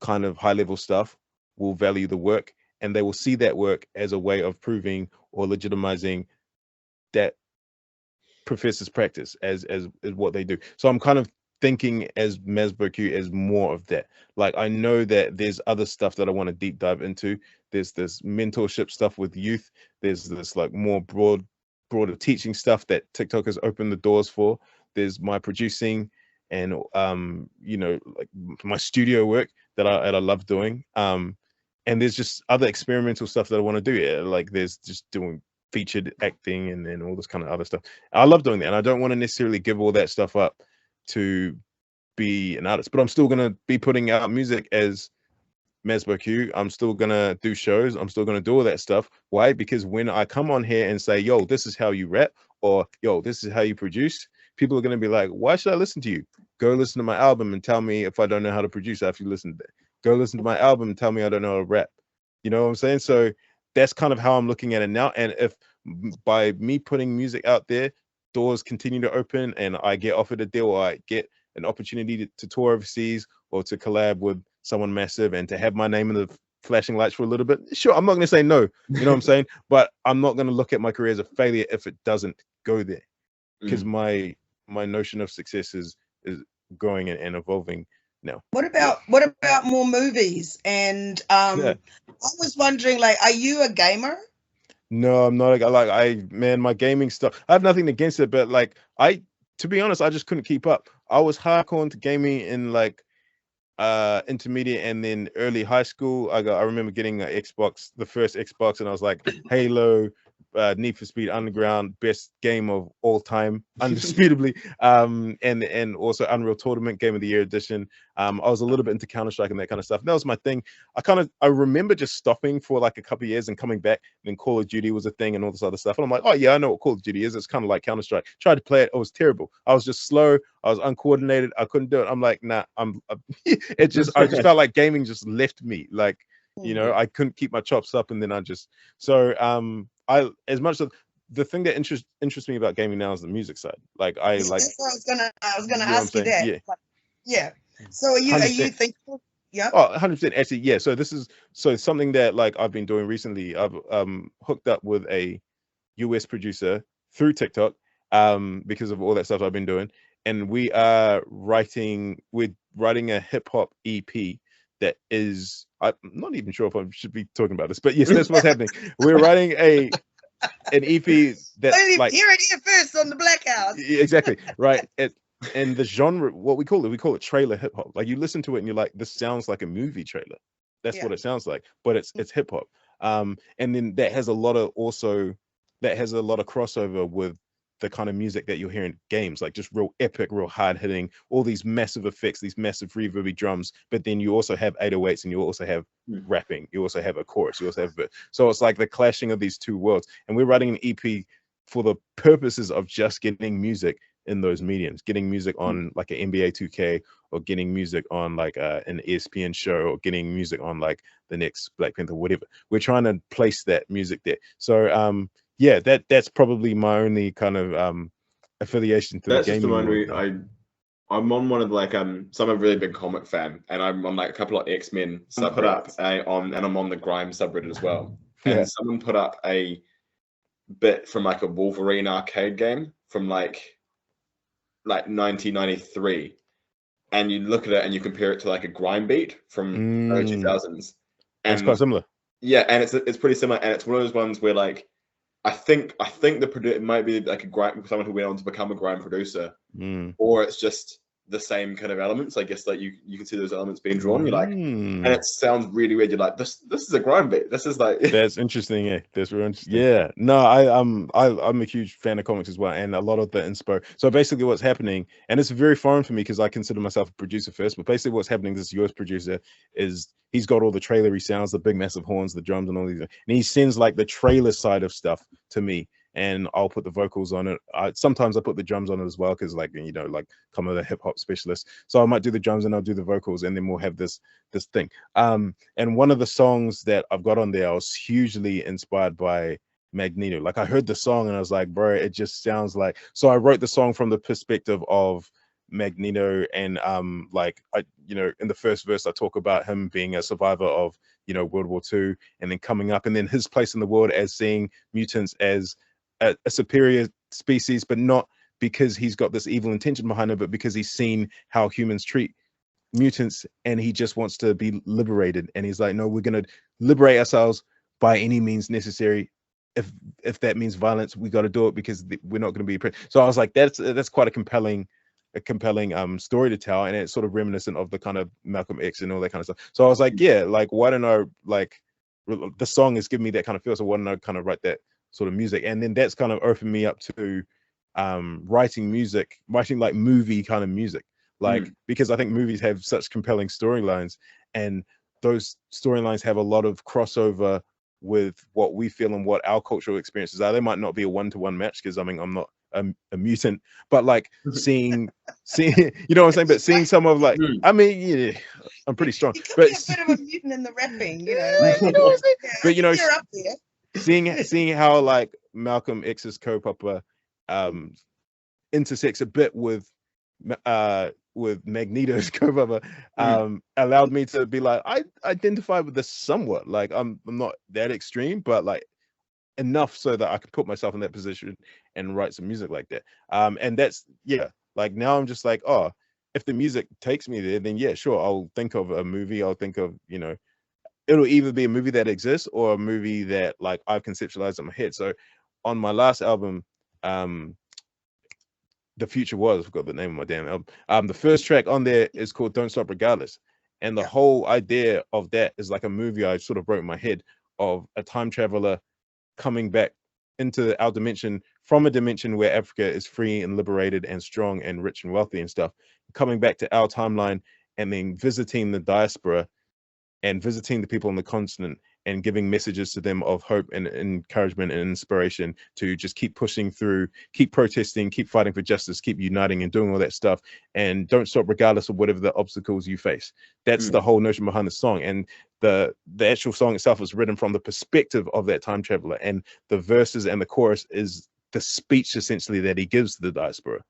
kind of high level stuff will value the work, and they will see that work as a way of proving or legitimizing that professor's practice as what they do. So I'm kind of thinking as MazbouQ as more of that. Like, I know that there's other stuff that I want to deep dive into. There's this mentorship stuff with youth. There's this like more broader teaching stuff that TikTok has opened the doors for. There's my producing and you know, like my studio work that I love doing. And there's just other experimental stuff that I want to do. Yeah, like there's just doing featured acting and then all this kind of other stuff. I love doing that, and I don't want to necessarily give all that stuff up to be an artist, but I'm still gonna be putting out music as MazbouQ. I'm still gonna do shows. I'm still gonna do all that stuff. Why? Because when I come on here and say, yo, this is how you rap, or yo, this is how you produce, people are gonna be like, why should I listen to you? Go listen to my album and tell me if I don't know how to produce after you listen to that. Go listen to my album and tell me I don't know how to rap. You know what I'm saying? So that's kind of how I'm looking at it now. And if by me putting music out there, doors continue to open and I get offered a deal, or I get an opportunity to tour overseas or to collab with someone massive and to have my name in the flashing lights for a little bit, sure, I'm not going to say no, you know what I'm saying? But I'm not going to look at my career as a failure if it doesn't go there, because my notion of success is growing and evolving now. What about more movies? And I was wondering, like, are you a gamer? No, I'm not. Man, my gaming stuff, I have nothing against it, but like, to be honest, I just couldn't keep up. I was hardcore into gaming in like intermediate and then early high school. I remember getting an Xbox, the first Xbox, and I was like, Halo, Need for Speed Underground, best game of all time, undisputably. And also Unreal Tournament Game of the Year edition. I was a little bit into Counter-Strike and that kind of stuff. And that was my thing. I remember just stopping for like a couple of years and coming back. And then Call of Duty was a thing and all this other stuff. And I'm like, oh yeah, I know what Call of Duty is. It's kind of like Counter-Strike. Tried to play it. It was terrible. I was just slow. I was uncoordinated. I couldn't do it. I'm like, nah. I just felt like gaming just left me. Like, you know, I couldn't keep my chops up, and then as much of the thing that interests me about gaming now is the music side. Like that's what I was gonna ask you that. Yeah. Like, yeah. So are you thinking? Yeah. Oh, 100%. Actually, yeah. So this is something that like I've been doing recently. I've hooked up with a US producer through TikTok because of all that stuff I've been doing, and we're writing a hip hop EP that is, I'm not even sure if I should be talking about this, but yes, that's what's happening. We're writing an EP that's like, hear it here first on the BlackHouse. Exactly, right. And the genre, what we call it trailer hip hop. Like you listen to it and you're like, this sounds like a movie trailer. That's what it sounds like, but it's hip hop. And then that has a lot of crossover with the kind of music that you'll hear in games, like just real epic, real hard hitting, all these massive effects, these massive reverby drums, but then you also have 808s and you also have rapping, you also have a chorus, you also have so it's like the clashing of these two worlds. And we're writing an EP for the purposes of just getting music in those mediums, getting music on like an NBA 2K, or getting music on like an ESPN show, or getting music on like the next Black Panther, whatever. We're trying to place that music there. So yeah, that's probably my only kind of affiliation to the gaming. That's just the one I'm on one of like so I'm a really big comic fan, and I'm on like a couple of X-Men. So I put up and I'm on the Grime subreddit as well. And someone put up a bit from like a Wolverine arcade game from like 1993, and you look at it and you compare it to like a grime beat from early 2000s. And it's quite similar. Yeah, and it's pretty similar, and it's one of those ones where like I think it might be like someone who went on to become a grime producer, or it's just the same kind of elements. I guess like you can see those elements being drawn. You're like, and it sounds really weird. You're like, this is a grime beat. This is like that's interesting. Yeah, that's real interesting. Yeah, no, I'm a huge fan of comics as well, and a lot of the inspo. So basically, what's happening, and it's very foreign for me because I consider myself a producer first. But basically, what's happening, this US producer is he's got all the trailery sounds, the big massive horns, the drums, and all these, and he sends like the trailer side of stuff to me. And I'll put the vocals on it. Sometimes I put the drums on it as well, because like, you know, like I'm a hip hop specialist, so I might do the drums and I'll do the vocals, and then we'll have this thing. And one of the songs that I've got on there, I was hugely inspired by Magneto. Like I heard the song and I was like, bro, it just sounds like. So I wrote the song from the perspective of Magneto, and like you know, in the first verse I talk about him being a survivor of, you know, World War II, and then coming up, and then his place in the world as seeing mutants as a superior species, but not because he's got this evil intention behind him, but because he's seen how humans treat mutants, and he just wants to be liberated. And he's like, no, we're going to liberate ourselves by any means necessary. If that means violence, we got to do it, because we're not going to be. So I was like, that's quite a compelling story to tell, and it's sort of reminiscent of the kind of Malcolm X and all that kind of stuff. So I was like, yeah, like why don't I, like, the song is giving me that kind of feel, so why don't I kind of write that sort of music? And then that's kind of opened me up to writing like movie kind of music. like because I think movies have such compelling storylines, and those storylines have a lot of crossover with what we feel and what our cultural experiences are. They might not be a one-to-one match because I mean I'm not a mutant, but like seeing you know what I'm saying, but seeing some of like I mean yeah, I'm pretty strong, You could but be a bit of a mutant in the rapping, you know. you Like, know what I'm saying? yeah, But you know, you're up there. seeing how like Malcolm X's co-papa intersects a bit with Magneto's co-papa allowed me to be like I identify with this somewhat. Like I'm not that extreme, but like enough so that I could put myself in that position and write some music like that. And that's like now I'm just like, oh, if the music takes me there, then yeah, sure, I'll think of a movie. I'll think of, you know, it'll either be a movie that exists or a movie that like I've conceptualized in my head. So on my last album, The Future Was, I forgot the name of my damn album. The first track on there is called Don't Stop Regardless. And the whole idea of that is like a movie I sort of wrote in my head of a time traveler coming back into our dimension from a dimension where Africa is free and liberated and strong and rich and wealthy and stuff, coming back to our timeline and then visiting the diaspora and visiting the people on the continent and giving messages to them of hope and encouragement and inspiration to just keep pushing through, keep protesting, keep fighting for justice, keep uniting and doing all that stuff, and don't stop regardless of whatever the obstacles you face. That's the whole notion behind the song. And the actual song itself is written from the perspective of that time traveler, and the verses and the chorus is the speech essentially that he gives to the diaspora.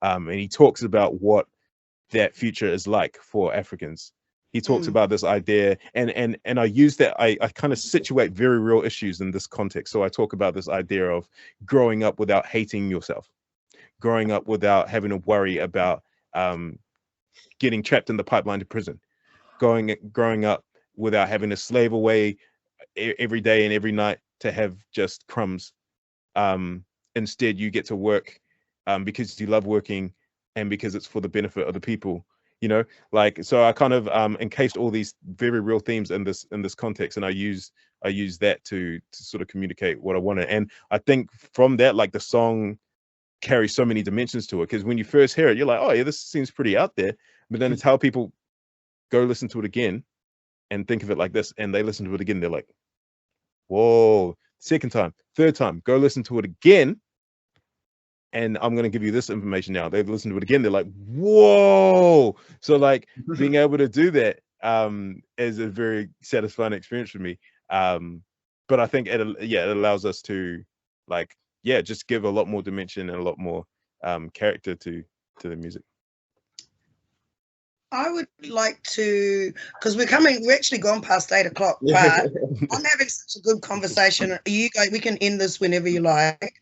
And he talks about what that future is like for Africans. He talks about this idea, and I use that, I kind of situate very real issues in this context. So I talk about this idea of growing up without hating yourself, growing up without having to worry about getting trapped in the pipeline to prison, growing up without having to slave away every day and every night to have just crumbs. Instead, you get to work because you love working and because it's for the benefit of the people. You know, like, so I kind of encased all these very real themes in this context, and I use that to sort of communicate what I wanted. And I think from that, like, the song carries so many dimensions to it, because when you first hear it, you're like, oh yeah, this seems pretty out there. But then it's how people go listen to it again and think of it like this, and they listen to it again, they're like, whoa. Second time, third time, go listen to it again, and I'm going to give you this information now. They've listened to it again. They're like, whoa. So like being able to do that is a very satisfying experience for me. But I think it allows us to, like, just give a lot more dimension and a lot more character to the music. I would like to, because we're actually gone past 8 o'clock, but I'm having such a good conversation. You guys, we can end this whenever you like.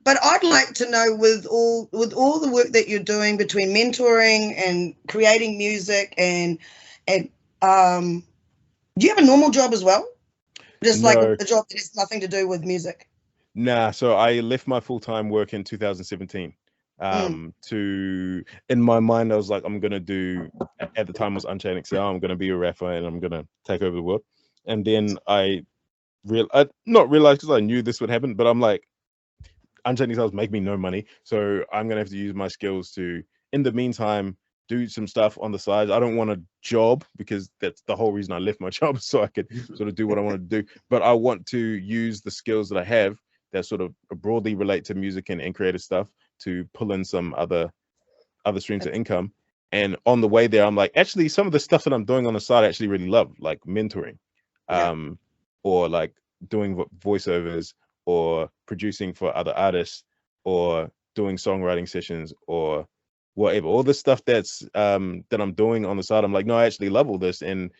But I'd like to know, with all the work that you're doing between mentoring and creating music, and do you have a normal job as well? Just No. like a job that has nothing to do with music? Nah, so I left my full-time work in 2017. In my mind, I was like, I'm gonna do, at the time it was Unchained XL, I'm gonna be a rapper and I'm gonna take over the world. And then I not realized, because I knew this would happen, but I'm like, Unchained XL make me no money, so I'm gonna have to use my skills to, in the meantime, do some stuff on the side. I don't want a job, because that's the whole reason I left my job, so I could sort of do what I want to do. But I want to use the skills that I have that sort of broadly relate to music and creative stuff to pull in some other streams of income. And on the way there, I'm like, actually, some of the stuff that I'm doing on the side I actually really love, like mentoring, or like doing voiceovers, or producing for other artists, or doing songwriting sessions, or whatever. All the stuff that's that I'm doing on the side, I'm like, no, I actually love all this, and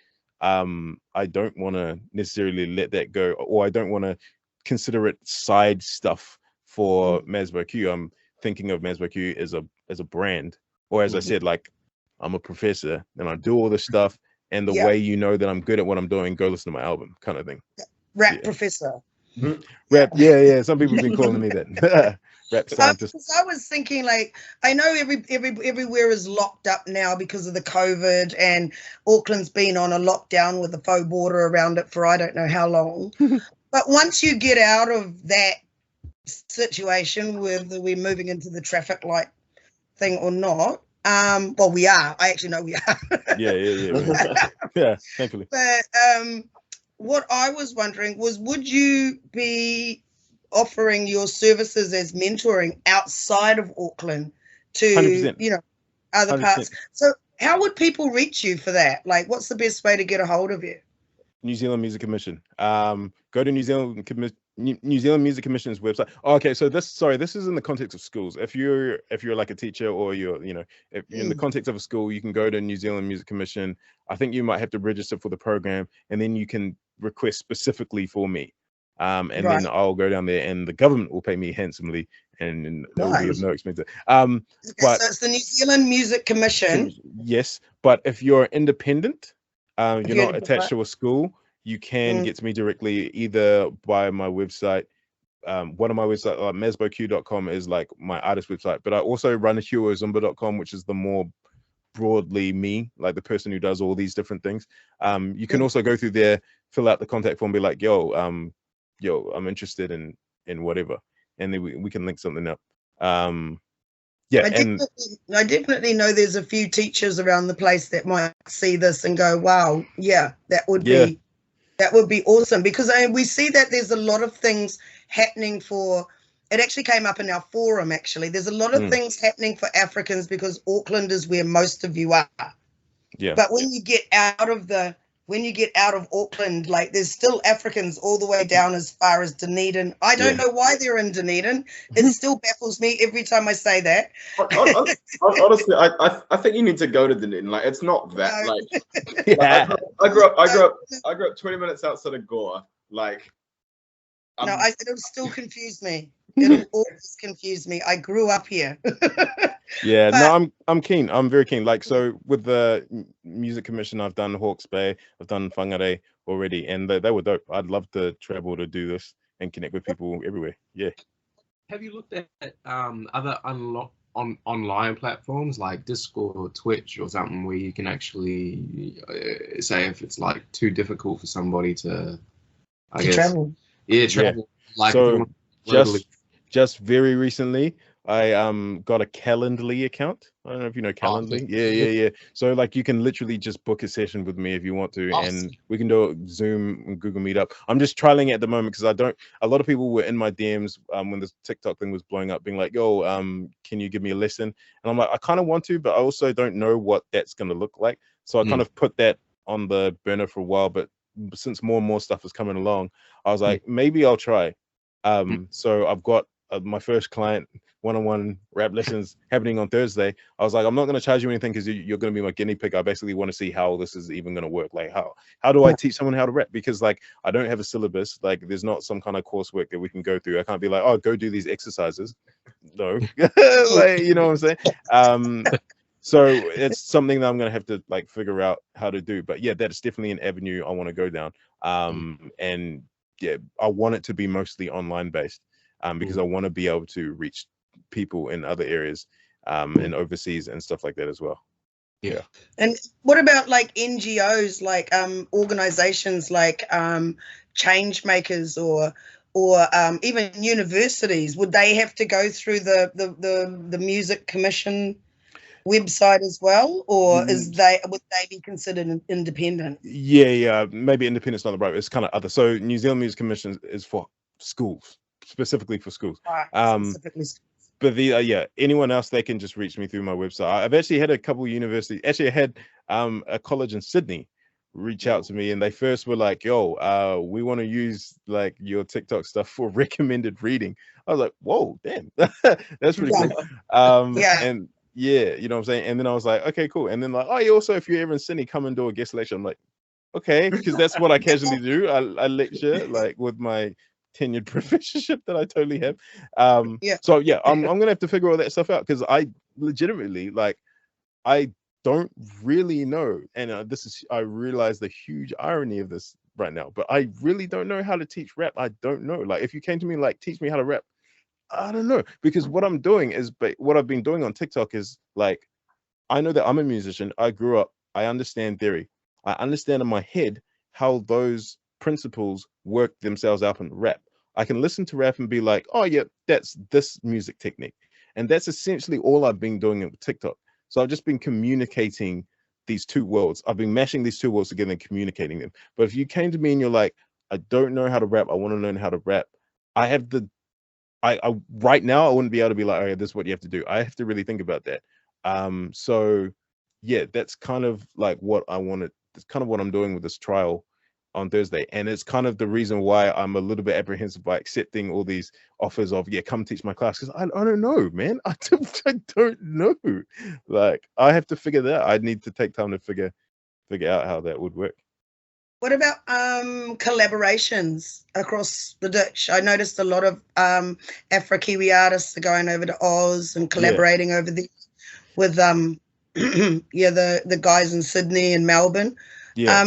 I don't want to necessarily let that go, or I don't want to consider it side stuff for MazbouQ. I'm thinking of MazbouQ as a brand, or as I said, like, I'm a professor and I do all this stuff, and the way you know that I'm good at what I'm doing, go listen to my album, kind of thing. Rap professor. Rap, yeah. Some people have been calling me that. Rap scientist. I was thinking, like, I know everywhere is locked up now because of the COVID, and Auckland's been on a lockdown with a faux border around it for I don't know how long. But once you get out of that situation, whether we're moving into the traffic light thing or not, Well, we are. I actually know we are. Yeah, thankfully. But what I was wondering was, would you be offering your services as mentoring outside of Auckland to 100%. Other 100%. parts? So how would people reach you for that? Like, what's the best way to get a hold of you? New Zealand Music Commission. Go to New Zealand Music Commission's website. Oh, okay, so this is in the context of schools. If you're like a teacher, or if you're in the context of a school, you can go to New Zealand Music Commission. I think you might have to register for the program, and then you can request specifically for me. And then I'll go down there, and the government will pay me handsomely, and it will be of no expense. Okay, But so it's the New Zealand Music Commission. Yes, but if you're independent, you're not attached to a school, you can get to me directly, either by my website. One of my websites, MazbouQ.com, is like my artist website, but I also run HughOzumba.com, which is the more broadly me, like the person who does all these different things. You can also go through there, fill out the contact form, be like, yo, I'm interested in whatever, and then we can link something up. I definitely know there's a few teachers around the place that might see this and go, wow, yeah, that would be awesome, because we see that there's a lot of things happening for, it actually came up in our forum, actually. There's a lot of things happening for Africans, because Auckland is where most of you are. Yeah. But when you get out of Auckland, like, there's still Africans all the way down as far as Dunedin. I don't know why they're in Dunedin. It still baffles me every time I say that. Honestly, I think you need to go to Dunedin. Like, it's not that. No. Like, I grew up 20 minutes outside of Gore. Like, it'll still confuse me. It'll always confuse me. I grew up here. Yeah, no, I'm keen. I'm very keen. Like, so with the Music Commission, I've done Hawke's Bay, I've done Whangarei already, and they were dope. I'd love to travel to do this and connect with people everywhere. Yeah. Have you looked at other online platforms like Discord or Twitch or something, where you can actually say if it's like too difficult for somebody to travel? Yeah, travel. Like, so just very recently, I got a Calendly account. I don't know if you know Calendly. Yeah. So like, you can literally just book a session with me if you want to, and we can do it Zoom and Google Meetup. I'm just trialing it at the moment, because a lot of people were in my DMs when this TikTok thing was blowing up, being like, yo, can you give me a lesson? And I'm like, I kind of want to, but I also don't know what that's going to look like. So I kind of put that on the burner for a while, but since more and more stuff is coming along, I was like, maybe I'll try. So I've got my first client one-on-one rap lessons happening on Thursday. I was like, I'm not going to charge you anything, because you're going to be my guinea pig. I basically want to see how this is even going to work. Like, how do I teach someone how to rap? Because like, I don't have a syllabus. Like, there's not some kind of coursework that we can go through. I can't be like, oh, go do these exercises. No. Like, you know what I'm saying? So it's something that I'm going to have to like figure out how to do. But yeah, that's definitely an avenue I want to go down. And yeah, I want it to be mostly online based, because I want to be able to reach people in other areas, and overseas and stuff like that as well. Yeah. And what about like NGOs, like organizations like change makers, or even universities? Would they have to go through the Music Commission website as well, or would they be considered independent? Yeah, maybe independent's not the right. It's kind of other. So New Zealand Music Commission is for schools, specifically for schools. But anyone else, they can just reach me through my website. I've actually had a couple of universities. Actually, I had a college in Sydney reach out to me, and they first were like, yo, we want to use like your TikTok stuff for recommended reading. I was like, whoa, damn, that's pretty cool. And yeah, you know what I'm saying? And then I was like, okay, cool. And then like, oh, yeah, also, if you're ever in Sydney, come and do a guest lecture. I'm like, okay, because that's what I casually do. I lecture like with my tenured professorship that I totally have. So yeah, I'm gonna have to figure all that stuff out, because I legitimately, like, I don't really know, and I realize the huge irony of this right now, but I really don't know how to teach rap. I don't know. Like, if you came to me like, teach me how to rap, I don't know, because what I'm doing is, what I've been doing on TikTok is like, I know that I'm a musician. I grew up. I understand theory. I understand in my head how those principles work themselves out in rap. I can listen to rap and be like, oh yeah, that's this music technique. And that's essentially all I've been doing with TikTok. So I've just been communicating these two worlds. I've been mashing these two worlds together and communicating them. But if you came to me and you're like, I don't know how to rap, I want to learn how to rap, I have the I right now I wouldn't be able to be like, okay, this is what you have to do. I have to really think about that. So yeah, that's kind of like what I wanted. It's kind of what I'm doing with this trial on Thursday, and it's kind of the reason why I'm a little bit apprehensive by accepting all these offers of, yeah, come teach my class, because I don't know, man. I don't know. Like, I have to figure that out. I need to take time to figure out how that would work. What about collaborations across the ditch? I noticed a lot of Afro-Kiwi artists are going over to Oz and collaborating over there with yeah, the guys in Sydney and Melbourne. Yeah.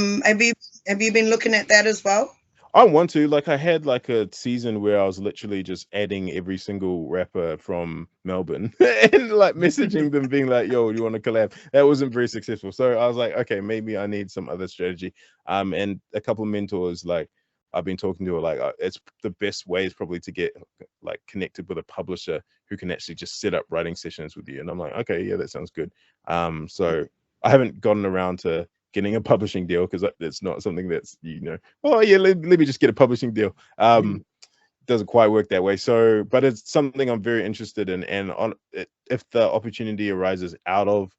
Have you been looking at that as well? I want to. Like, I had like a season where I was literally just adding every single rapper from Melbourne and like messaging them, being like, yo, do you want to collab? That wasn't very successful. So I was like, okay, maybe I need some other strategy. And a couple of mentors like I've been talking to are like, it's the best way is probably to get like connected with a publisher who can actually just set up writing sessions with you. And I'm like, okay, yeah, that sounds good. So I haven't gotten around to getting a publishing deal, because it's not something that's, you know, oh yeah, let me just get a publishing deal. Doesn't quite work that way. So, but it's something I'm very interested in, and on it, if the opportunity arises outside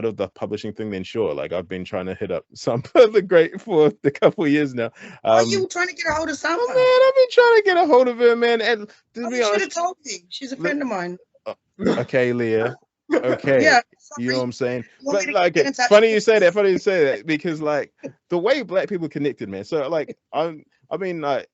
of the publishing thing, then sure. Like, I've been trying to hit up some of the great for a couple of years now. Are you trying to get a hold of someone? Oh, man, I've been trying to get a hold of her, man. And to be you should honest, have told me. She's a friend of mine. Okay, Leah. Okay. Yeah, you know what I'm saying? want But me to like, get in touch funny with you say that, because like the way Black people connected, man. So like I've been like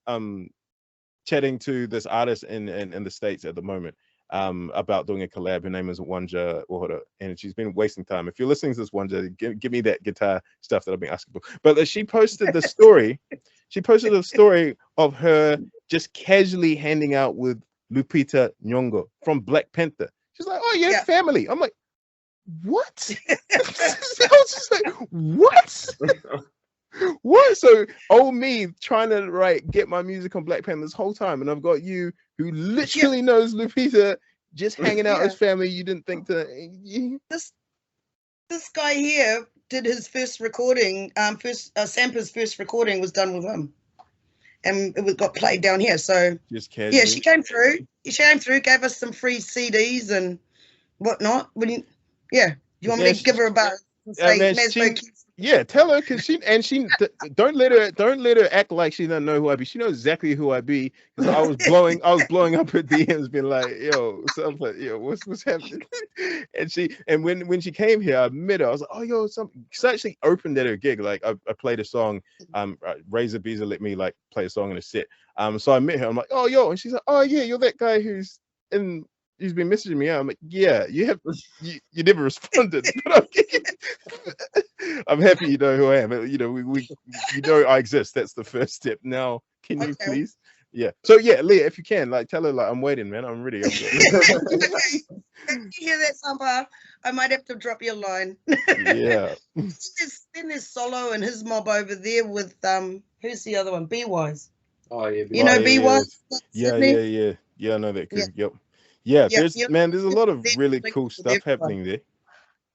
chatting to this artist in the States at the moment about doing a collab. Her name is Wanja Wahora, and she's been wasting time. If you're listening to this, Wanja, give me that guitar stuff that I've been asking for. But she posted the story. She posted a story of her just casually hanging out with Lupita Nyong'o from Black Panther. She's like, oh, yeah, family. I'm like, what? I was just like, what? What? So, me trying to get my music on Black Panther this whole time, and I've got you who literally knows Lupita just hanging out as family. You didn't think to this guy here did his first recording. Sampa's first recording was done with him, and it got played down here. So just casually. Yeah, she came through. She came through, gave us some free CDs and whatnot. You want me to give her a buzz and say, MazbouQ? Yeah, tell her, because she don't let her act like she doesn't know who I be. She knows exactly who I be, because I was blowing up her DMs, being like, yo, something like, yo, what's happening? And when she came here, I met her. I was like, oh, yo, she actually opened at her gig. Like, I played a song. Razor Beezer let me like play a song in a set. So I met her. I'm like, oh, yo, and she's like, oh yeah, you're that guy who's been messaging me. I'm like, yeah, you never responded, but I'm happy you know who I am. You know, you know I exist. That's the first step. Now, can you please? Yeah. So yeah, Leah, if you can, like, tell her like I'm waiting, man. I'm ready. If you hear that, Sampa, I might have to drop you a line. Yeah. Then there's Solo and his mob over there with who's the other one? B-Wise. Oh yeah. You know B-Wise? Yeah. I know that. Yep. Yeah, there's a lot of really cool stuff happening there.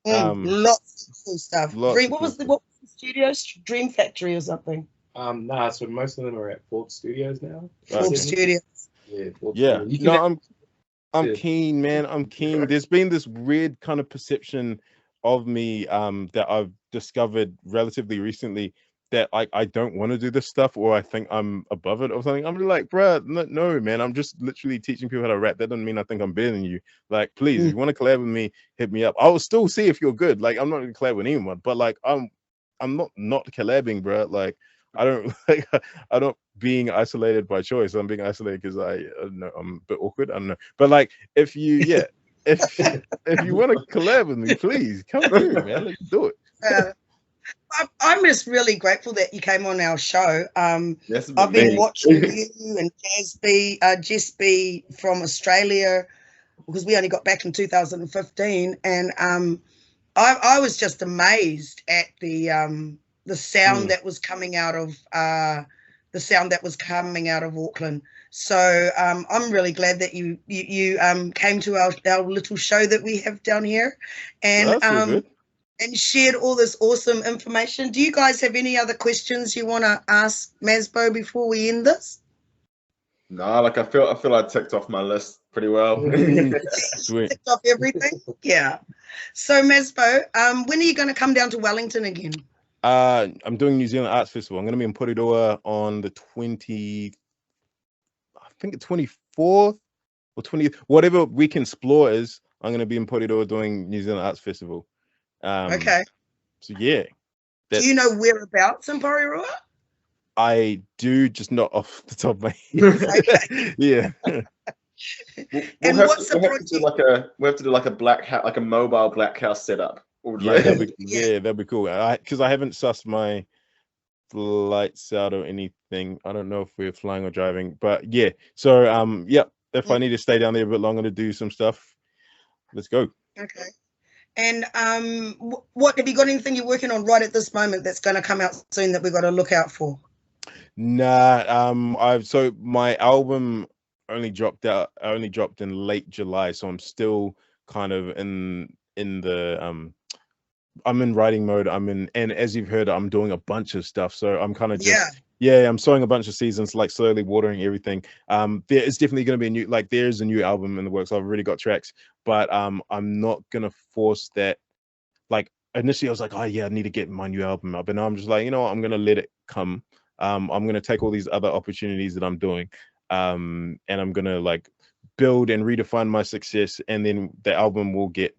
Lots of cool stuff. What was the studio? Dream Factory or something? Nah, so most of them are at Ford Studios now. Ford Studios. Yeah. Ford Studios. No, I'm keen, man. I'm keen. There's been this weird kind of perception of me that I've discovered relatively recently, that I don't want to do this stuff, or I think I'm above it or something. I'm like, bruh, no, man. I'm just literally teaching people how to rap. That doesn't mean I think I'm better than you. Like, please, if you want to collab with me, hit me up. I will still see if you're good. Like, I'm not gonna collab with anyone, but like, I'm not collabing, bruh. Like, I don't being isolated by choice. I'm being isolated because I don't know, I'm a bit awkward. I don't know, but like, if you if you want to collab with me, please come through, man. Let's do it. I'm just really grateful that you came on our show. I've been watching you and Jess B from Australia, because we only got back in 2015, and I was just amazed at the sound that was coming out of the the sound that was coming out of Auckland. So I'm really glad that you came to our little show that we have down here, and That's all good. and shared all this awesome information. Do you guys have any other questions you want to ask MazbouQ before we end this? No, like I feel I ticked off my list pretty well. Sweet. Ticked off everything. Yeah. So MazbouQ, when are you going to come down to Wellington again? I'm doing New Zealand Arts Festival. I'm going to be in Aotearoa on the 24th or 20th, whatever Weekend Explore is. I'm going to be in Aotearoa doing New Zealand Arts Festival. Okay. So yeah. Do you know whereabouts in Aotearoa? I do, just not off the top of my head. Okay. Yeah. And what's the project? We have to do like a BlackHouse, like a mobile BlackHouse setup. Yeah, that'd be cool. Because I haven't sussed my flights out or anything. I don't know if we're flying or driving, but yeah. So yeah, if I need to stay down there a bit longer to do some stuff, let's go. Okay. And what have you got anything you're working on right at this moment that's going to come out soon that we've got to look out for? Nah, so my album only dropped in late July, so I'm still kind of in the I'm in writing mode. And as you've heard, I'm doing a bunch of stuff, so I'm kind of just I'm sowing a bunch of seasons, like slowly watering everything. There is definitely going to be there's a new album in the works. I've already got tracks, but I'm not gonna force that. Like initially I was like, oh yeah, I need to get my new album up, and I'm just like, you know what, I'm gonna let it come. I'm gonna take all these other opportunities that I'm doing, and I'm gonna like build and redefine my success, and then the album will get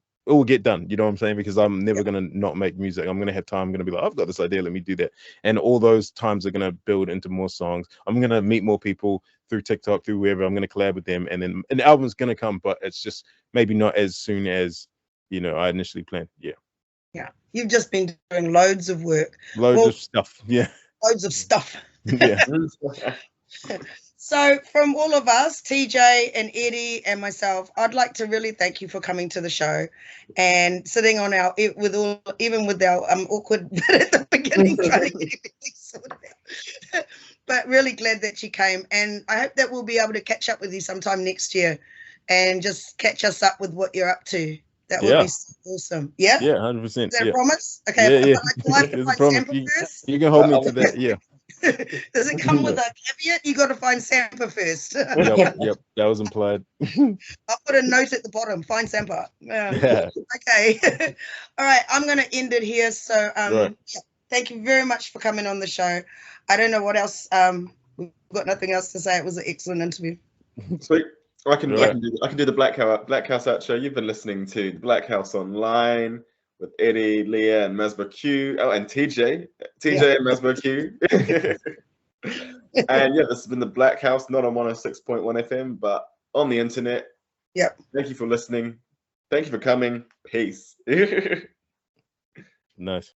done. You know what I'm saying? Because I'm never gonna not make music. I'm gonna have time. I'm gonna be like, I've got this idea, let me do that. And all those times are gonna build into more songs. I'm gonna meet more people through TikTok, through wherever. I'm gonna collab with them, and then an album's gonna come, but it's just maybe not as soon as I initially planned. Yeah, you've just been doing loads of work. Loads of stuff. Yeah. Loads of stuff. Yeah. So from all of us, TJ and Eddie and myself, I'd like to really thank you for coming to the show and sitting on even with our awkward bit at the beginning, trying to get everything sorted out. But really glad that you came, and I hope that we'll be able to catch up with you sometime next year and just catch us up with what you're up to. That would be awesome. Yeah? Yeah, 100%. Is that a promise? Okay. Yeah, Do I have to find Sampa first? You can hold me to that, yeah. Does it come with a caveat? You got to find Sampa first. Yep, that was implied. I'll put a note at the bottom. Find Sampa. Yeah. Okay. All right. I'm going to end it here. So thank you very much for coming on the show. I don't know what else. We've got nothing else to say. It was an excellent interview. Sweet. I can do the BlackHouse Out show. You've been listening to the BlackHouse Online with Eddie, Leah, and MazbouQ. Oh, and TJ and MazbouQ. And yeah, this has been the BlackHouse, not on 106.1 FM, but on the internet. Yep. Thank you for listening. Thank you for coming. Peace. Nice.